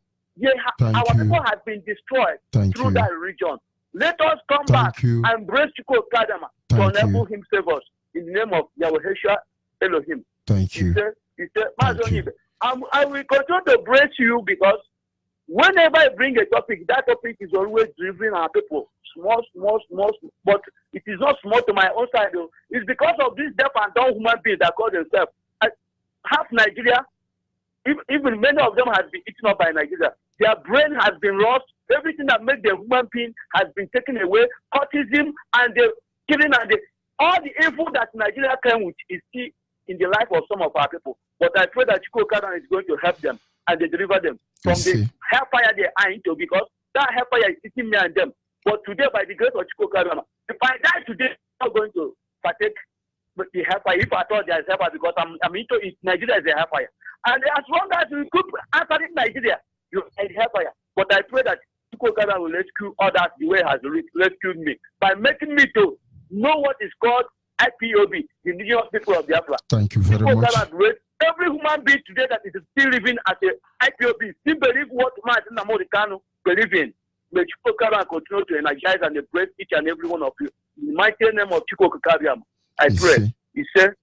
Our people have been destroyed through that region. Let us come back and embrace Chukwu Okike Abiama to enable him save us in the name of Yahweh Elohim. Thank you. He said, I will continue to brace you because whenever I bring a topic, that topic is always driving our people. Small, but it is not small to my own side though. It's because of these deaf and dumb human beings that call themselves. Half Nigeria, even many of them have been eaten up by Nigeria. Their brain has been lost. Everything that makes them human being has been taken away. Cultism and the killing and all the evil that Nigeria came with is still in the life of some of our people. But I pray that Chukwu Okike Abiama is going to help them and they deliver them from the hellfire they are into because that hellfire is eating me and them. But today, by the grace of Chukwu Okike Abiama, if I die today, I'm not going to partake the hellfire. If I thought there is hellfire, because I'm into it, Nigeria is a hellfire. And as long as we keep answering Nigeria, you are in hellfire. But I pray that Chukwu Okike Abiama will rescue others the way he has rescued me by making me to know what is called IPOB, the indigenous people of Biafra. Thank you very much. Every human being today that is still living as a IPOB still believe what Mazi Nnamdi Kanu believe in. May Chukwu Okike Abiama continue to energize and embrace each and every one of you. In the mighty name of Chukwu Okike Abiama, I pray. He said,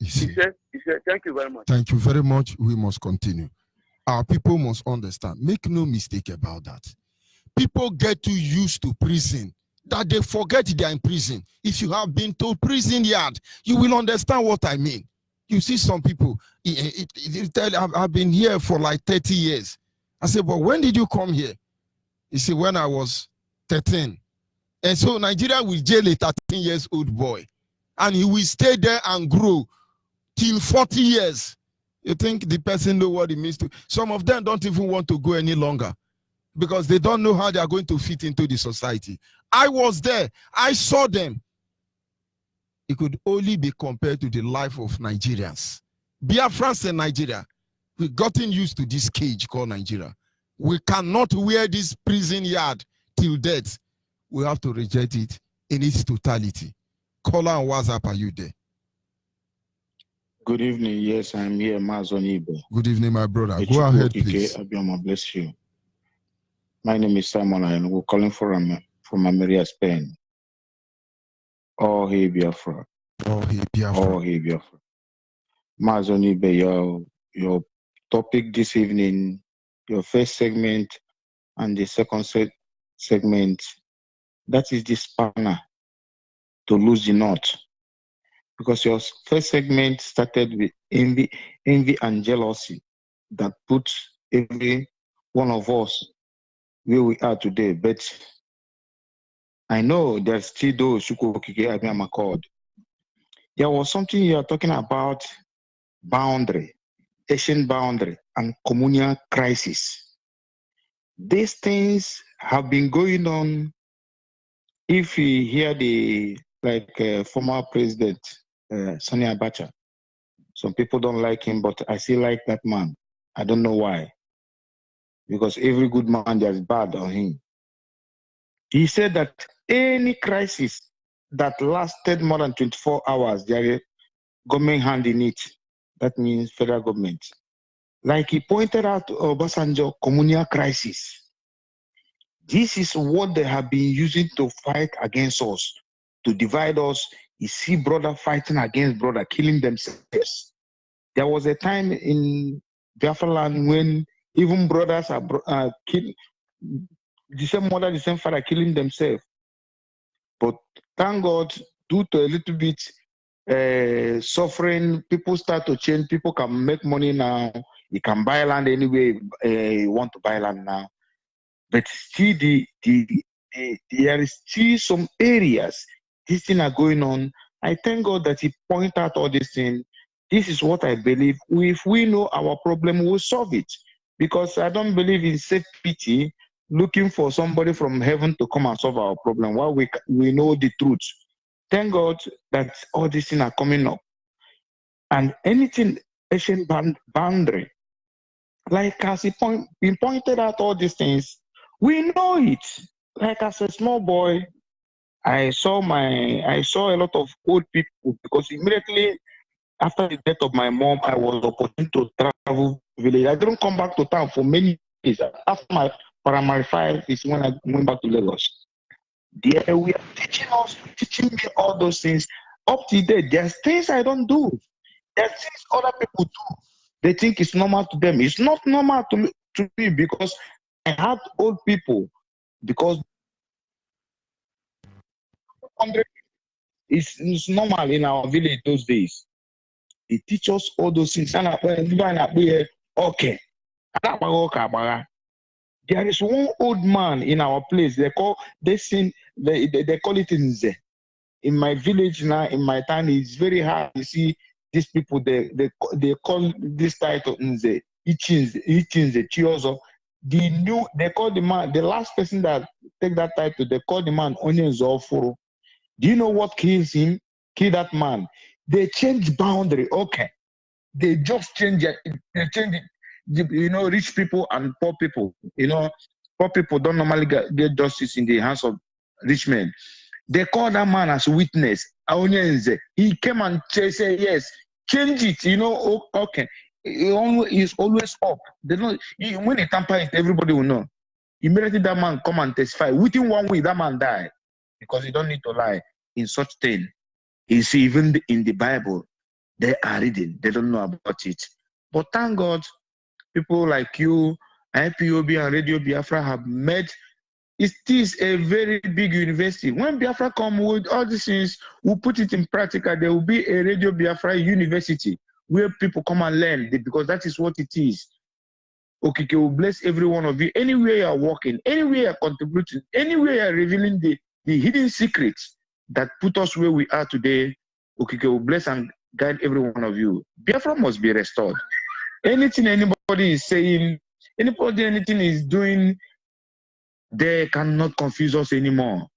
thank you very much. Thank you very much. We must continue. Our people must understand. Make no mistake about that. People get too used to prison that they forget they are in prison. If you have been to prison yard, you will understand what I mean. You see some people, I've been here for like 30 years. I say, but when did you come here? You see, when I was 13. And so Nigeria will jail a 13 years old boy. And he will stay there and grow till 40 years. You think the person know what it means to? Some of them don't even want to go any longer because they don't know how they are going to fit into the society. I was there. I saw them. It could only be compared to the life of Nigerians. Biafrans in Nigeria, we've gotten used to this cage called Nigeria. We cannot wear this prison yard till death. We have to reject it in its totality. Caller on WhatsApp, are you there? Good evening. Yes, I'm here, Mazi Nnamdi. Good evening, my brother. Go ahead, please. Abiama, bless you. My name is Simon, and we're calling from Ameria, Spain. Oh, hey, Biafra. Oh, hey, Biafra. Oh, hey, Biafra. Mazi Nnamdi, your topic this evening, your first segment and the second segment, that is the spanner to lose the knot. Because your first segment started with envy and jealousy that put every one of us where we are today. But I know there's still those Chukwu Okike Abiama called. There was something you are talking about, boundary, Asian boundary, and communal crisis. These things have been going on. If you hear the former president Sani Abacha, some people don't like him, but I still like that man. I don't know why. Because every good man there is bad on him. He said that any crisis that lasted more than 24 hours, there is government hand in it. That means federal government. Like he pointed out Obasanjo communal crisis. This is what they have been using to fight against us, to divide us. You see brother fighting against brother, killing themselves. There was a time in Biafra land when even brothers are killing, the same mother, the same father killing themselves. But thank God, due to a little bit suffering, people start to change. People can make money now. You can buy land anyway you want to buy land now. But still, there is still some areas these things are going on. I thank God that He pointed out all these things. This is what I believe. If we know our problem, we'll solve it. Because I don't believe in self pity, looking for somebody from heaven to come and solve our problem while we know the truth. Thank God that all these things are coming up. And anything ancient boundary, like as he pointed out all these things, we know it. Like as a small boy, I saw a lot of old people because immediately after the death of my mom, I was opportune to travel village. I didn't come back to town for many years. After my primary 5 is when I went back to Lagos. There we are teaching me all those things. Up to date, there's things I don't do. There's things other people do. They think it's normal to them. It's not normal to me because I had old people. Because it's normal in our village those days. They teach us all those things. Okay. There is one old man in our place. They call it Nze. In my village now, in my town, it's very hard to see these people. They call this title Nze. Ichinze Chiozo. They call the man, the last person that take that title, they call the man Onyenzo Ofuru. Do you know what kills him? Kill that man. They change boundary. Okay. They just change it. They change it. Rich people and poor people. Poor people don't normally get justice in the hands of rich men. They call that man as witness. He came and said, yes, change it. Okay. He's always up. When they tamper it, everybody will know. Immediately that man come and testify. Within 1 week, that man died. Because you don't need to lie in such thing. You see, even in the Bible, they are reading. They don't know about it. But thank God, people like you, IPOB and Radio Biafra have made it is a very big university. When Biafra come with all these things, we'll put it in practical. There will be a Radio Biafra university where people come and learn because that is what it is. Okay, will bless every one of you. Anywhere you're working, anywhere you're contributing, anywhere you're revealing the hidden secrets that put us where we are today, okay, will bless and guide every one of you. Biafra must be restored. Anything anybody is saying, anything is doing, they cannot confuse us anymore.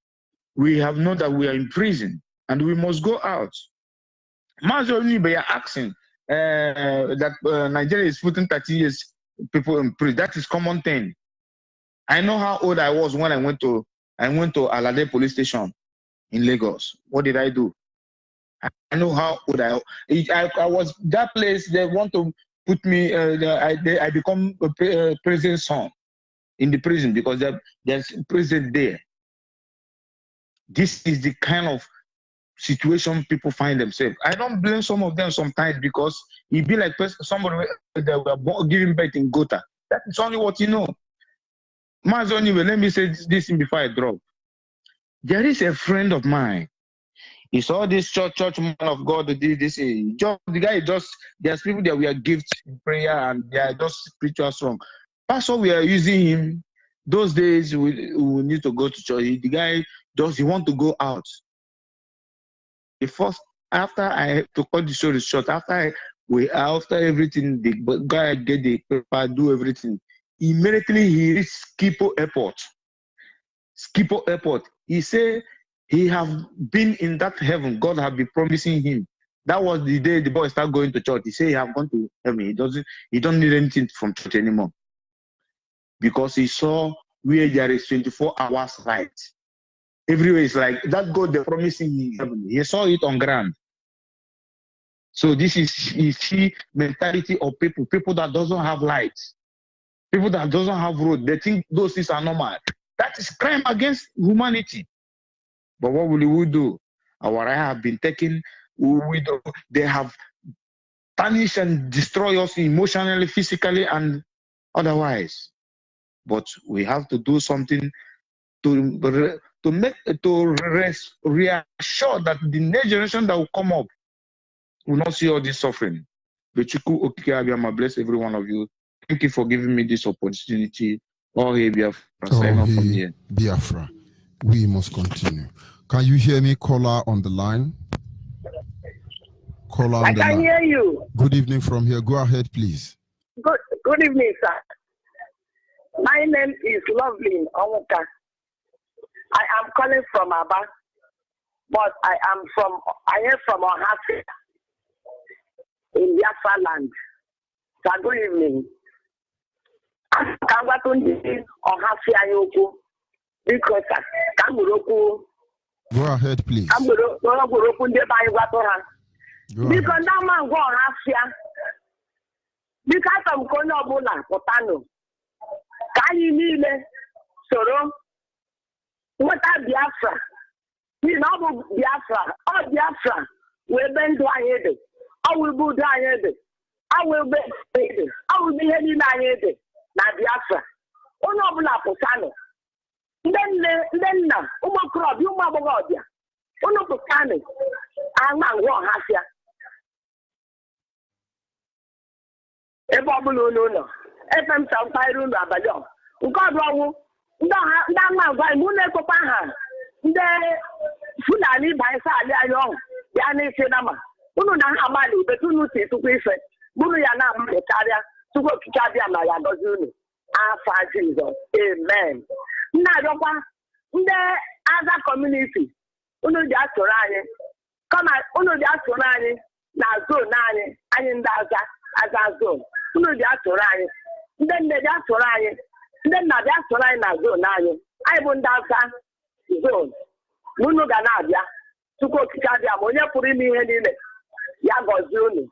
We have known that we are in prison and we must go out. Mazo Nibe are asking that Nigeria is putting 30 years people in prison. That is common thing. I know how old I was when I went to Alade police station in Lagos. What did I do? I know how old I was. That place, they want to put me, I become a prison son in the prison because there's prison there. This is the kind of situation people find themselves. I don't blame some of them sometimes because it be like somebody that were giving birth in Gotha. That is only what you know. Anyway, let me say this before I drop. There is a friend of mine. He saw this church man of God who did this. The guy there's people that we are gifts in prayer and they are just spiritual strong. Pastor, we are using him. Those days we need to go to church. The guy he want to go out. After I to cut the story short, after everything, the guy get the paper, do everything. Immediately he reached Skipo Airport. Skipo Airport. He said he have been in that heaven. God have been promising him. That was the day the boy started going to church. He said he have gone to heaven. He don't need anything from church anymore. Because he saw where there is 24 hours light. Everywhere is like that God they're promising in heaven. He saw it on ground. So this is the mentality of people that doesn't have light. People that doesn't have road, they think those things are normal. That is crime against humanity. But what will we do? Our right have been taken. They have tarnished and destroyed us emotionally, physically, and otherwise. But we have to do something to reassure that the next generation that will come up will not see all this suffering. Bechuku Okike Abiyama, bless every one of you. Thank you for giving me this opportunity. Oh, hey, Biafra. Sign off from here. Biafra. We must continue. Can you hear me, caller on the line? Caller on the line. I can hear you. Good evening from here. Go ahead, please. Good evening, sir. My name is Loveline Onwuka. I am calling from Aba, but I am from Ohafia in Biafra land. So good evening. Go ahead, please. Because that man go Ohafia. Because I'm going to Potano. Can you need Soro? What are Biafra? We know Biafra. Oh, Biafra. We've been doing it. I will be doing it. I will be it. I will be heading it. Na Biafra. Oh, no, Potano. Then now, Crop, you Mabogobia. Oh, no, Potano. I'm not going Ohafia. No. FM South Tyrone Abajo. God wrong. That man by Muneko Paha. The Fulani by Sally Ayong. Yani Sinama. Unu na Hamali, but you see to be fair. Buriana Metaria to go to Chadia Mayagozuni. Ah, Jesus. Amen. Nadopa. The other community. Unu just Rani. Come on, Unu just Rani. Nazo Nani. And in Daza as a zone. Unu just Rani. Then they just Rani. Then na just Rani na zone Nani. I won't Daza zone. Munu Ganadia. To go to Chadia. Monia putting me in it. Yagozuni.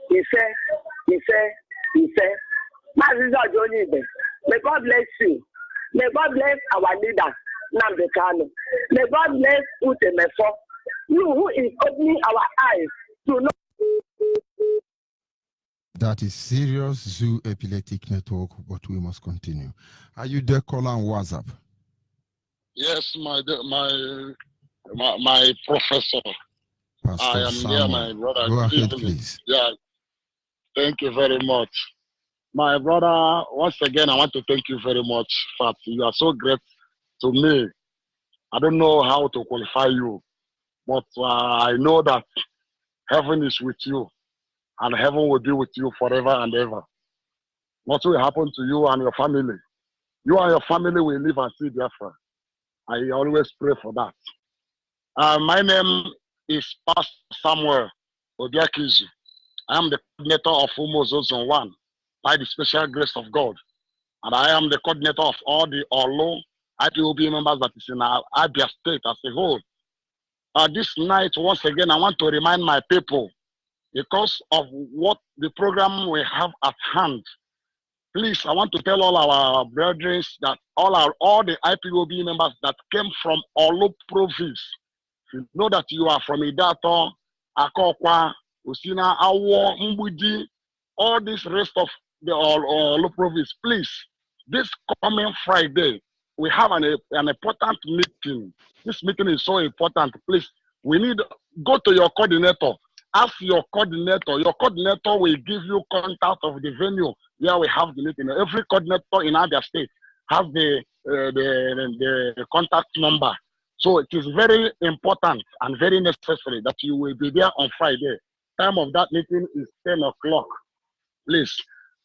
He said, Mazizo Johnny. May God bless you. May God bless our leader, Nnamdi Kanu. May God bless Utemefo. You who is opening our eyes to know. That is serious Zoo Epileptic Network, but we must continue. Are you there, caller on WhatsApp? Yes, my professor. Pastor I am Samuel. here, my brother. Go ahead, please. Yeah. Thank you very much. My brother, once again, I want to thank you very much. Fat. You are so great to me. I don't know how to qualify you, but I know that heaven is with you, and heaven will be with you forever and ever. What will happen to you and your family? You and your family will live and see Biafra. I always pray for that. My name is Pastor Samuel Obiakizu. I am the coordinator of Umozo Zone 1 by the special grace of God. And I am the coordinator of all the Olo IPOB members that is in Abia State as a whole. This night, once again, I want to remind my people, because of what the program we have at hand, please, I want to tell all our brethren that all the IPOB members that came from Olo province, you know that you are from Idato, Akokwa, Usina, Awo, Mbudi, all this rest of the Olo province, please, this coming Friday, we have an important meeting. This meeting is so important. Please, we need, go to your coordinator, ask your coordinator. Your coordinator will give you contact of the venue where we have the meeting. Every coordinator in Abia State has the contact number. So it is very important and very necessary that you will be there on Friday. Time of that meeting is 10 o'clock. Please,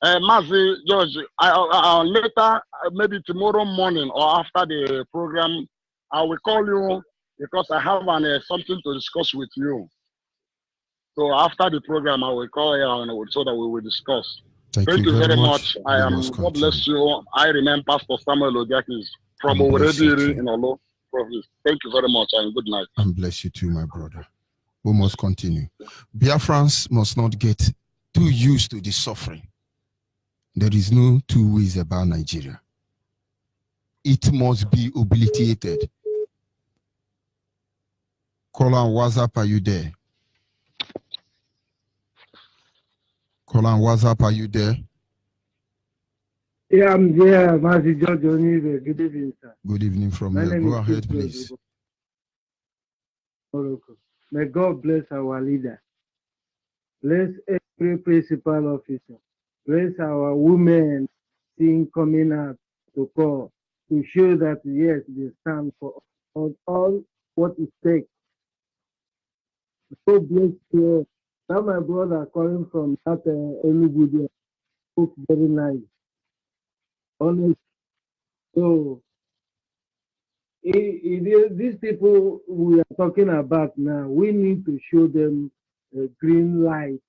Mazi George, I later, maybe tomorrow morning or after the program, I will call you because I have something to discuss with you. So after the program, I will call you so that we will discuss. Thank you very much. God bless you. I remain Pastor Samuel Ogiakis from Oweredi in Olo province. Thank you very much and good night. And bless you too, my brother. We must continue. Biafrans must not get too used to the suffering. There is no two ways about Nigeria. It must be obliterated. Caller on WhatsApp, are you there? Caller on WhatsApp, are you there? Yeah, I'm there, Mazi George Onibe. Good evening, sir. Good evening from here. Go ahead, please. May God bless our leader. Bless every principal officer. Bless our women seeing coming out to call to show that yes, they stand for all what it takes. God bless you. Now my brother calling from that Enugu spoke very nice. Honest. So these people we are talking about now, we need to show them a green light.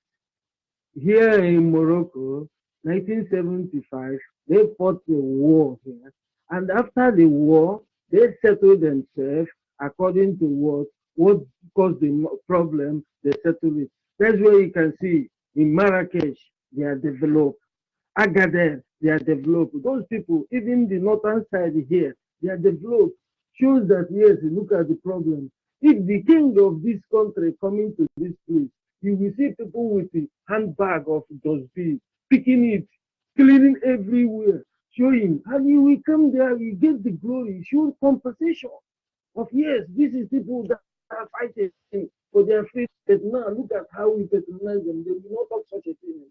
Here in Morocco, 1975, they fought a war here. And after the war, they settled themselves according to what caused the problem, they settled it. That's where you can see in Marrakesh, they are developed. Agadir, they are developed. Those people, even the northern side here, they are developed. Shows that, yes, look at the problem. If the king of this country coming to this place, you will see people with the handbag of dustbin, picking it, cleaning everywhere, showing. And you will come there, you get the glory, show compensation of, yes, this is people that are fighting for their faith. But now look at how we patronize them. They will not talk such a thing.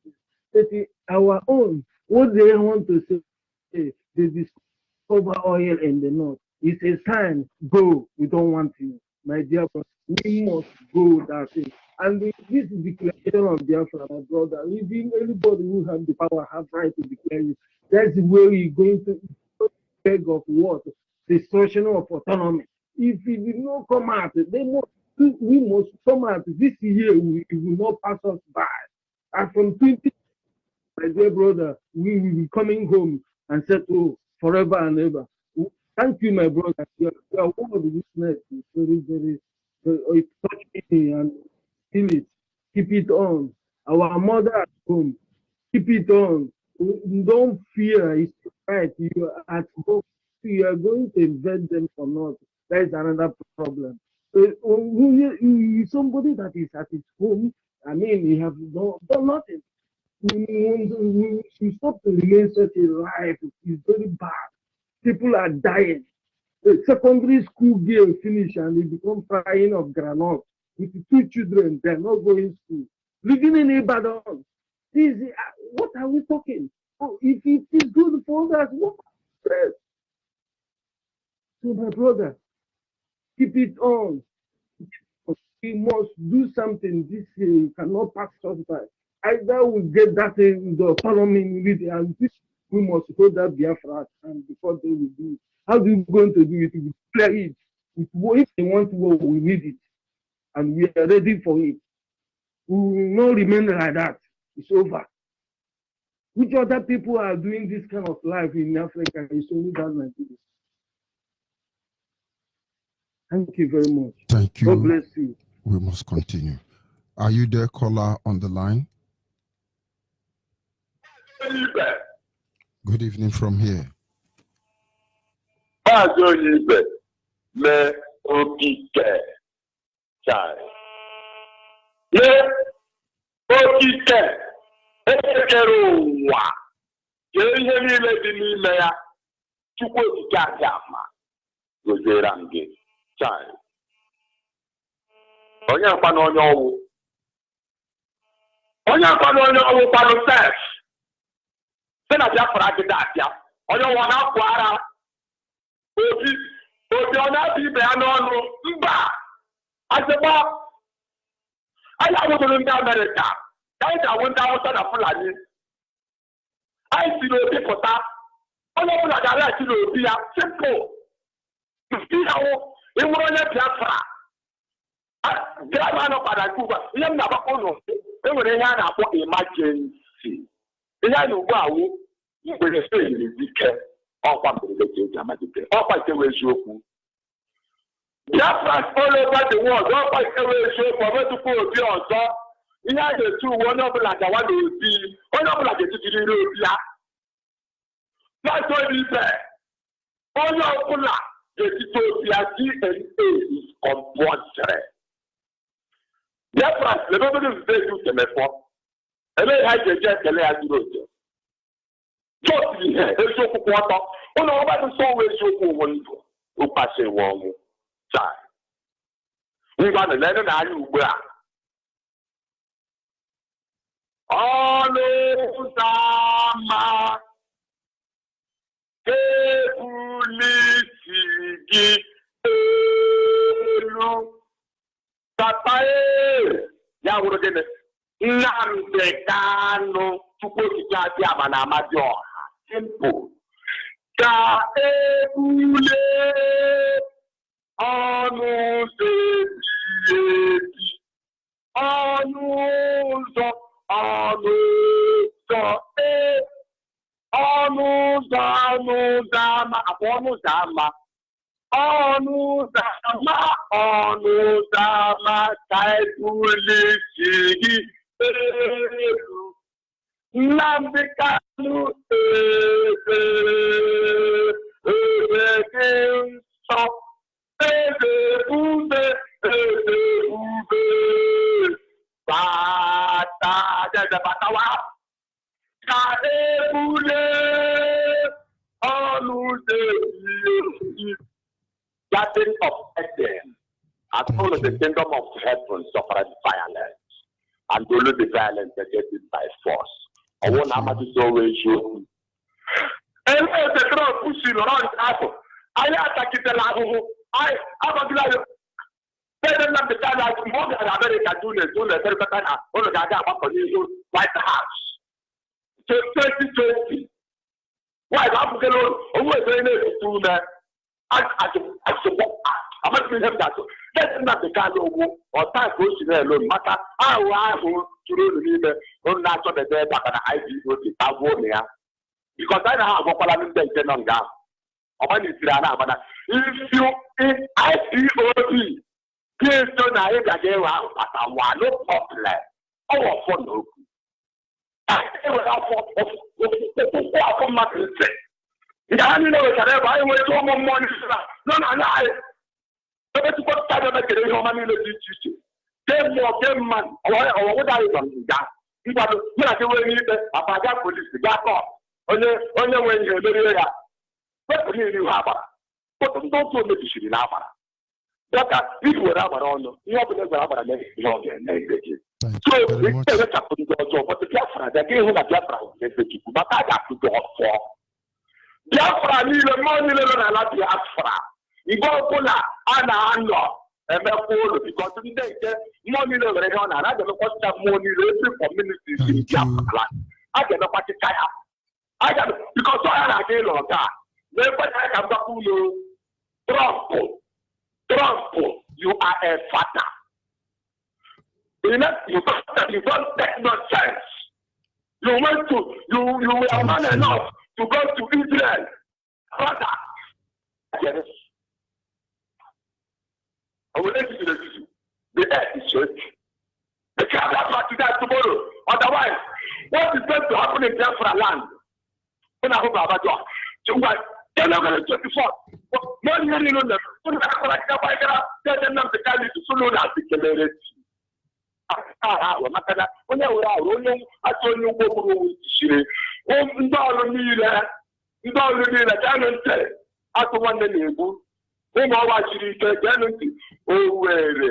But our own, what they want to say, they discover oil in the north. It's a sign, go, we don't want you. My dear brother, we must go that way. And this declaration of Biafra, my brother, even anybody who has the power have right to declare it. That's where we're going to beg of what? Destruction of autonomy. If it did not come out, we must come out this year, it will not pass us by. And from 20, my dear brother, we will be coming home and settle forever and ever. Thank you, my brother. You are one of the witnesses. Very, very, it touched me and feel it. Keep it on. Our mother at home, keep it on. Don't fear. It's right. You are at home. You are going to invent them for nothing. That is another problem. Somebody that is at his home, I mean, he has done nothing. We stop to remain such a life. It's very bad. People are dying. The secondary school girl finish and they become crying of granite with the 2 children. They're not going to school. Living in Ibadan. What are we talking? Oh, if it is good for us, what stress? So my brother, keep it on. We must do something this year. You cannot pass us by. Either we get that in the autonomy and we must hold that Biafra and before they will do it. How are we going to do it? We declare it. If they want war, we need it. And we are ready for it. We will not remain like that. It's over. Which other people are doing this kind of life in Africa? It's only that Nigeria. Thank you very much. Thank you. God bless you. We must continue. Are you there, caller, on the line? Good evening from here. Sena Biafra Gidatia, or you want to Quara, Obiona Bibe Anon, Mba, Azaba. I went to America. That I went outside of Fulani. anyị si n'obi pụta onye ọbụla ga-alaghachi n'obi ya simple ihụ ịnwere onye Biafra grama anọkwara nke ugbu a ihe m na-agbakọ ụlọ enwere ihe a na-akpọ emergency ihe a na ugbu a wụ mgbere seyiri ike ọkwa mberede ka eji amalite ọkwa nke wee eziokwu Biafra all over the world ọkwa nke wee eziokwu ọ metụkwa obi ọzọ ihe a ga-eti uwe onye ọbụla gawa n'obi onye ọbụla ga-etijiriri obi ya na-atụ ibe onye ọbụla ga-etite obi ya DNA is compulsory. Biafra lebebere nzube eji utemefọ elee ha ga-eji ekele ya zuru oke jọs ihe eziokwu kwụ ọtọ ụlọ ọba dị nsọ nwe eziokwu onwe ndụ ụkpasị nwe ọnwụ taa ngwa na-ele na anya ugbu a ọnụ ụzọ ámá ebulisi gị elu papa ya wụrụ gịnị Nnamdi Kanu Chukwu okike abịa ma na Amadioha simple ka ebule ọnụ ụzọ ebi ọnụ ụzọ ọnụ ụzọ ọnụ ụzọ ámá akwa ọnụ ụzọ ámá ọnụ ụzọ ámá ka ebulisi gị elu Nnamdi Kanu ebe gị nsọ ebe ube batawa ka ebule ọnụ ụzọ Garden of Eden as only the kingdom of heaven suffered violence and only the violence against it by force. I won't have to always show. And as the crowd pushing around after I attack the level I am a glad President of the Ghana more than America do the Ghana or the Ghana White House. So 2020. Why I'm going to always do that? I must be him that. That's not the kind of or time goes to there alone. Matter how I will to the on natural the day back and I do the Tavonia. Because I know how Parliament they can on down. If you in IPOB, please don't have that they were but I want no problem. Our phone. I will have for my I know that I will do more money. No, but to put that on the money in the teacher. Game man, or what I done that. If I do not do anything, I got police to back off. Only when you're very what do you have? But don't do the issue in our. But if you have on, you have to have a next long and negative. So it's a couple of jobs, but the Biafra, the game of Biafra, but I got to go for. Biafra ni le money le na la Biafra. Igbo kola ana anọ emekolo because today money le re na na dem ko sta money le every community in Biafra. I get no party kaya. I got because so na ke lo ka. Le pa ka ka ba ku lo Trump, you are a father. You don't take no chance. You went to you are man enough to go to Israel. Father, yes. I will let you to the issue. The earth is shaking. The can't have to that tomorrow. Otherwise, what is going to happen in Biafra land? When I hope about you. So what? They're not going to 24. No, you know them. So I'm going to tell them to tell you to follow that declaration. Onye were ahụ onye achọ onye ụgbọ okporo chiri ndị ọrụ niile gaanụ ntị atụ nwanne na-egbu ụmụ ọwa chiri ike gaanụ ntị Owerri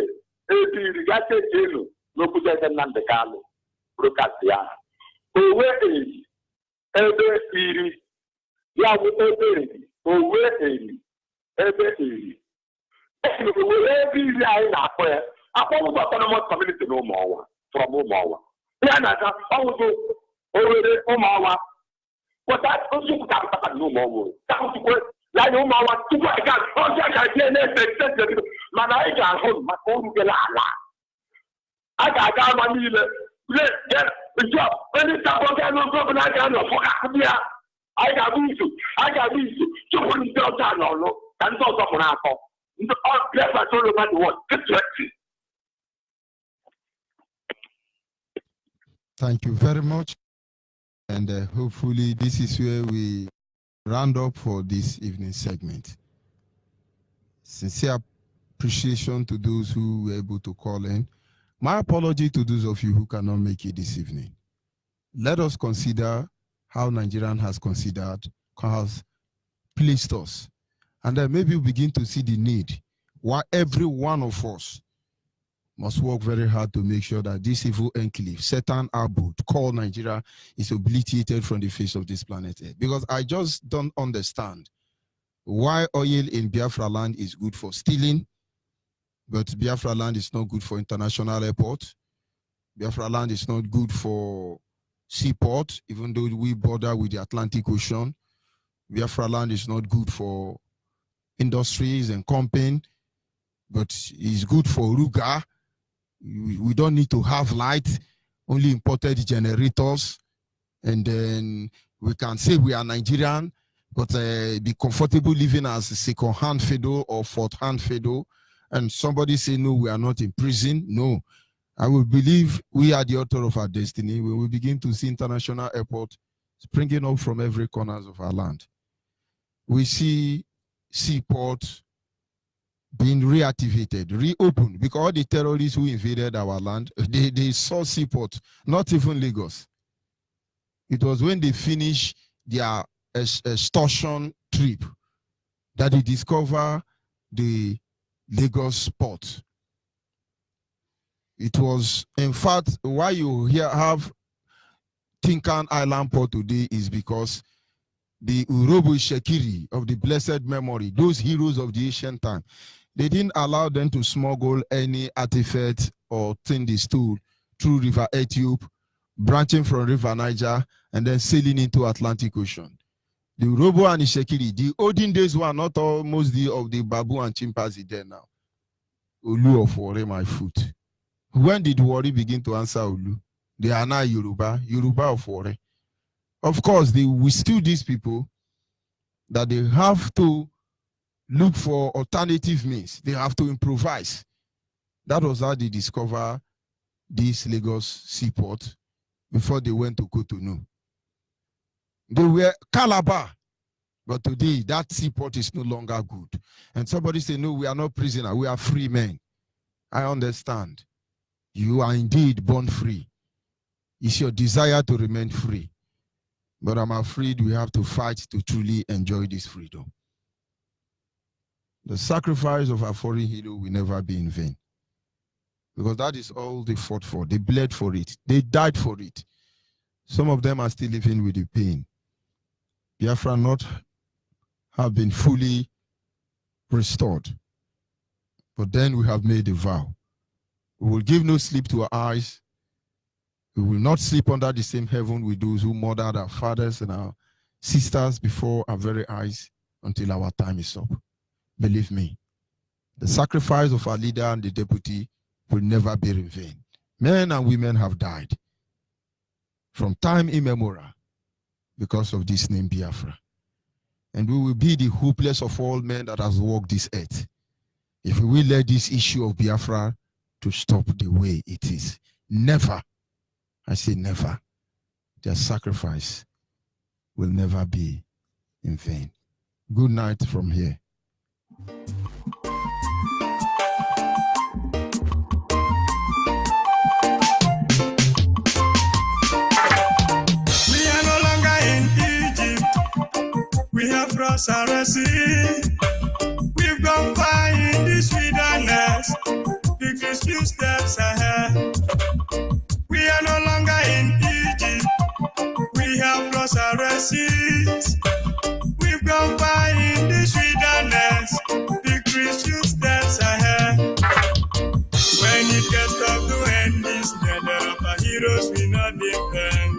ebiri gacheji elu n'okwute eze Nnamdi Kanu brokast ya Owerri ebe iri ya bụ ebe iri Owerri ebe iri ebe iri anyị na-akpọ ya akpọwụzọ autonomous community na Ụmụọwa from Ụmụọwa ya na-aga ọwụzọ Owerri Ụmụọwa But that also could have no more. That was like no more to go again. Oh, I can't man, I got home, my own gelala. I got my meal. Let the job. When it's up, I don't go and I got no for I got these. To put it down, no, and so on. All left, I told you about the word. Thank you very much. And hopefully this is where we round up for this evening segment. Sincere appreciation to those who were able to call in. My apology to those of you who cannot make it this evening. Let us consider how Nigerian has placed us. And then maybe we begin to see the need why every one of us must work very hard to make sure that this evil enclave, Satan abode, called Nigeria, is obliterated from the face of this planet Earth. Because I just don't understand why oil in Biafra land is good for stealing, but Biafra land is not good for international airport. Biafra land is not good for seaport, even though we border with the Atlantic Ocean. Biafra land is not good for industries and camping, but it's good for Ruga. We don't need to have light, only imported generators, and then we can say we are Nigerian, but be comfortable living as a second-hand fiddle or fourth-hand fiddle, and somebody say, no, we are not in prison. No, I will believe we are the author of our destiny when we begin to see international airport springing up from every corner of our land. We see seaport being reactivated, reopened, because all the terrorists who invaded our land, they saw seaport, not even Lagos. It was when they finished their extortion trip that they discovered the Lagos port. It was, in fact, why you here have Tinkan Island port today is because the Urobo Shekiri of the blessed memory, those heroes of the ancient time, they didn't allow them to smuggle any artifact or thing they stole through River Ethiopia, branching from River Niger, and then sailing into Atlantic Ocean. The Urobo and the Shekiri, the olden days were not almost the of the babu and chimpanzee there now. Olu of Wari, my foot. When did Wari begin to answer Olu? They are now Yoruba of Wari. Of course, they withstood these people that they have to look for alternative means. They have to improvise. That was how they discovered this Lagos seaport before they went to Cotonou. They were Calabar, but today that seaport is no longer good. And somebody say, no, we are not prisoners, we are free men. I understand. You are indeed born free. It's your desire to remain free. But I'm afraid we have to fight to truly enjoy this freedom. The sacrifice of our foreign hero will never be in vain. Because that is all they fought for. They bled for it. They died for it. Some of them are still living with the pain. Biafra not have been fully restored. But then we have made a vow. We will give no sleep to our eyes. We will not sleep under the same heaven with those who murdered our fathers and our sisters before our very eyes until our time is up. Believe me, the sacrifice of our leader and the deputy will never be in vain. Men and women have died from time immemorial because of this name Biafra. And we will be the hopeless of all men that has walked this earth if we will let this issue of Biafra to stop the way it is. Never, I say never, their sacrifice will never be in vain. Good night from here. We are no longer in Egypt. We have crossed our sea. We've gone far in this wilderness. Because few steps ahead. We are no longer in Egypt. We have crossed our seas. We've gone far in this wilderness. Victory's few steps ahead. When it gets tough to end this, the of our heroes will not defend.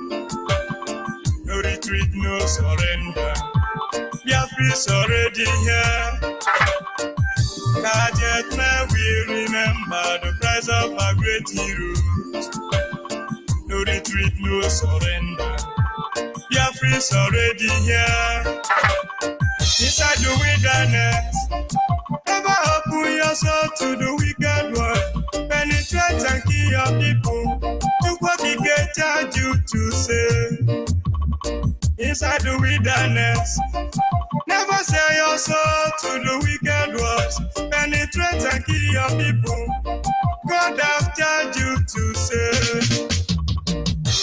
No retreat. retreat, no surrender. Biafra's already here. Not yet may we remember the price of our great heroes. No retreat, no surrender. Biafra's already here. Inside the wilderness, never open your soul to the wicked one. Penetrate and kill your people. To what he get charge you to say. Inside the wilderness, never sell your soul to the wicked ones. Penetrate and kill your people. God have charged you to say.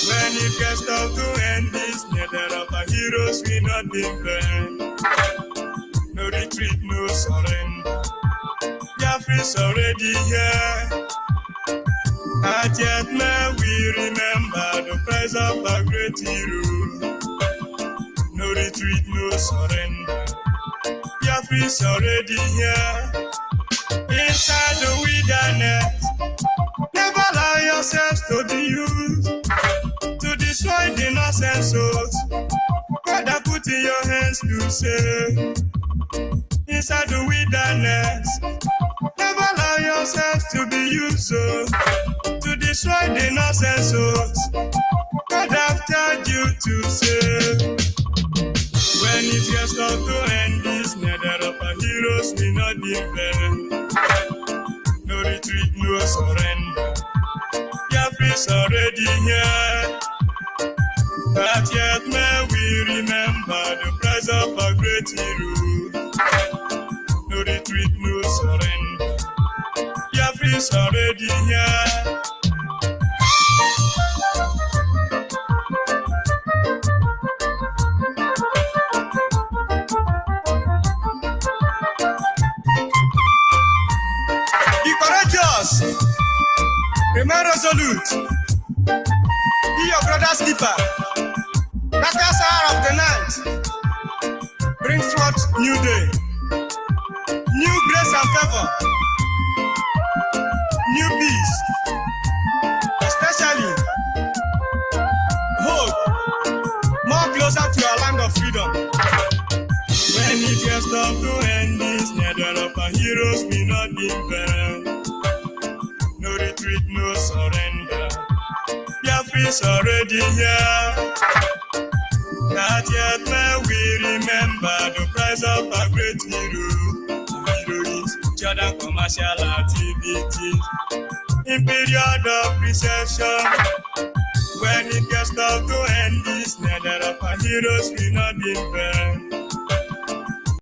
When it gets tough to end this, neither of our heroes will not defend. No retreat, no surrender. Biafra's already here. Not yet may we remember the price of our great hero. No retreat, no surrender. Biafra's already here. Inside the wilderness, never allow yourselves to be used to destroy the innocent souls. God have put in your hands to save. Inside the wilderness, never allow yourselves to be used to destroy the innocent souls. God have charged you to save. When it gets tough to end this, neither of our heroes will not defend. No retreat, no surrender. Biafra's already here. But yet may we remember the price of our great hero. No retreat, no surrender. Biafra's already here. Be courageous. Remain resolute. Be your brother's keeper. Darkest hour of the night brings forth new day, new grace and favor, new peace, especially hope, more closer to our land of freedom. When it gets tough to end this, neither of our heroes will not defend. No retreat, no surrender. Biafra's already here. Not yet may we remember the price of our great hero. Our hero is Jordan commercial activities. In period of recession, when it gets tough to end this, neither of our heroes will not defend.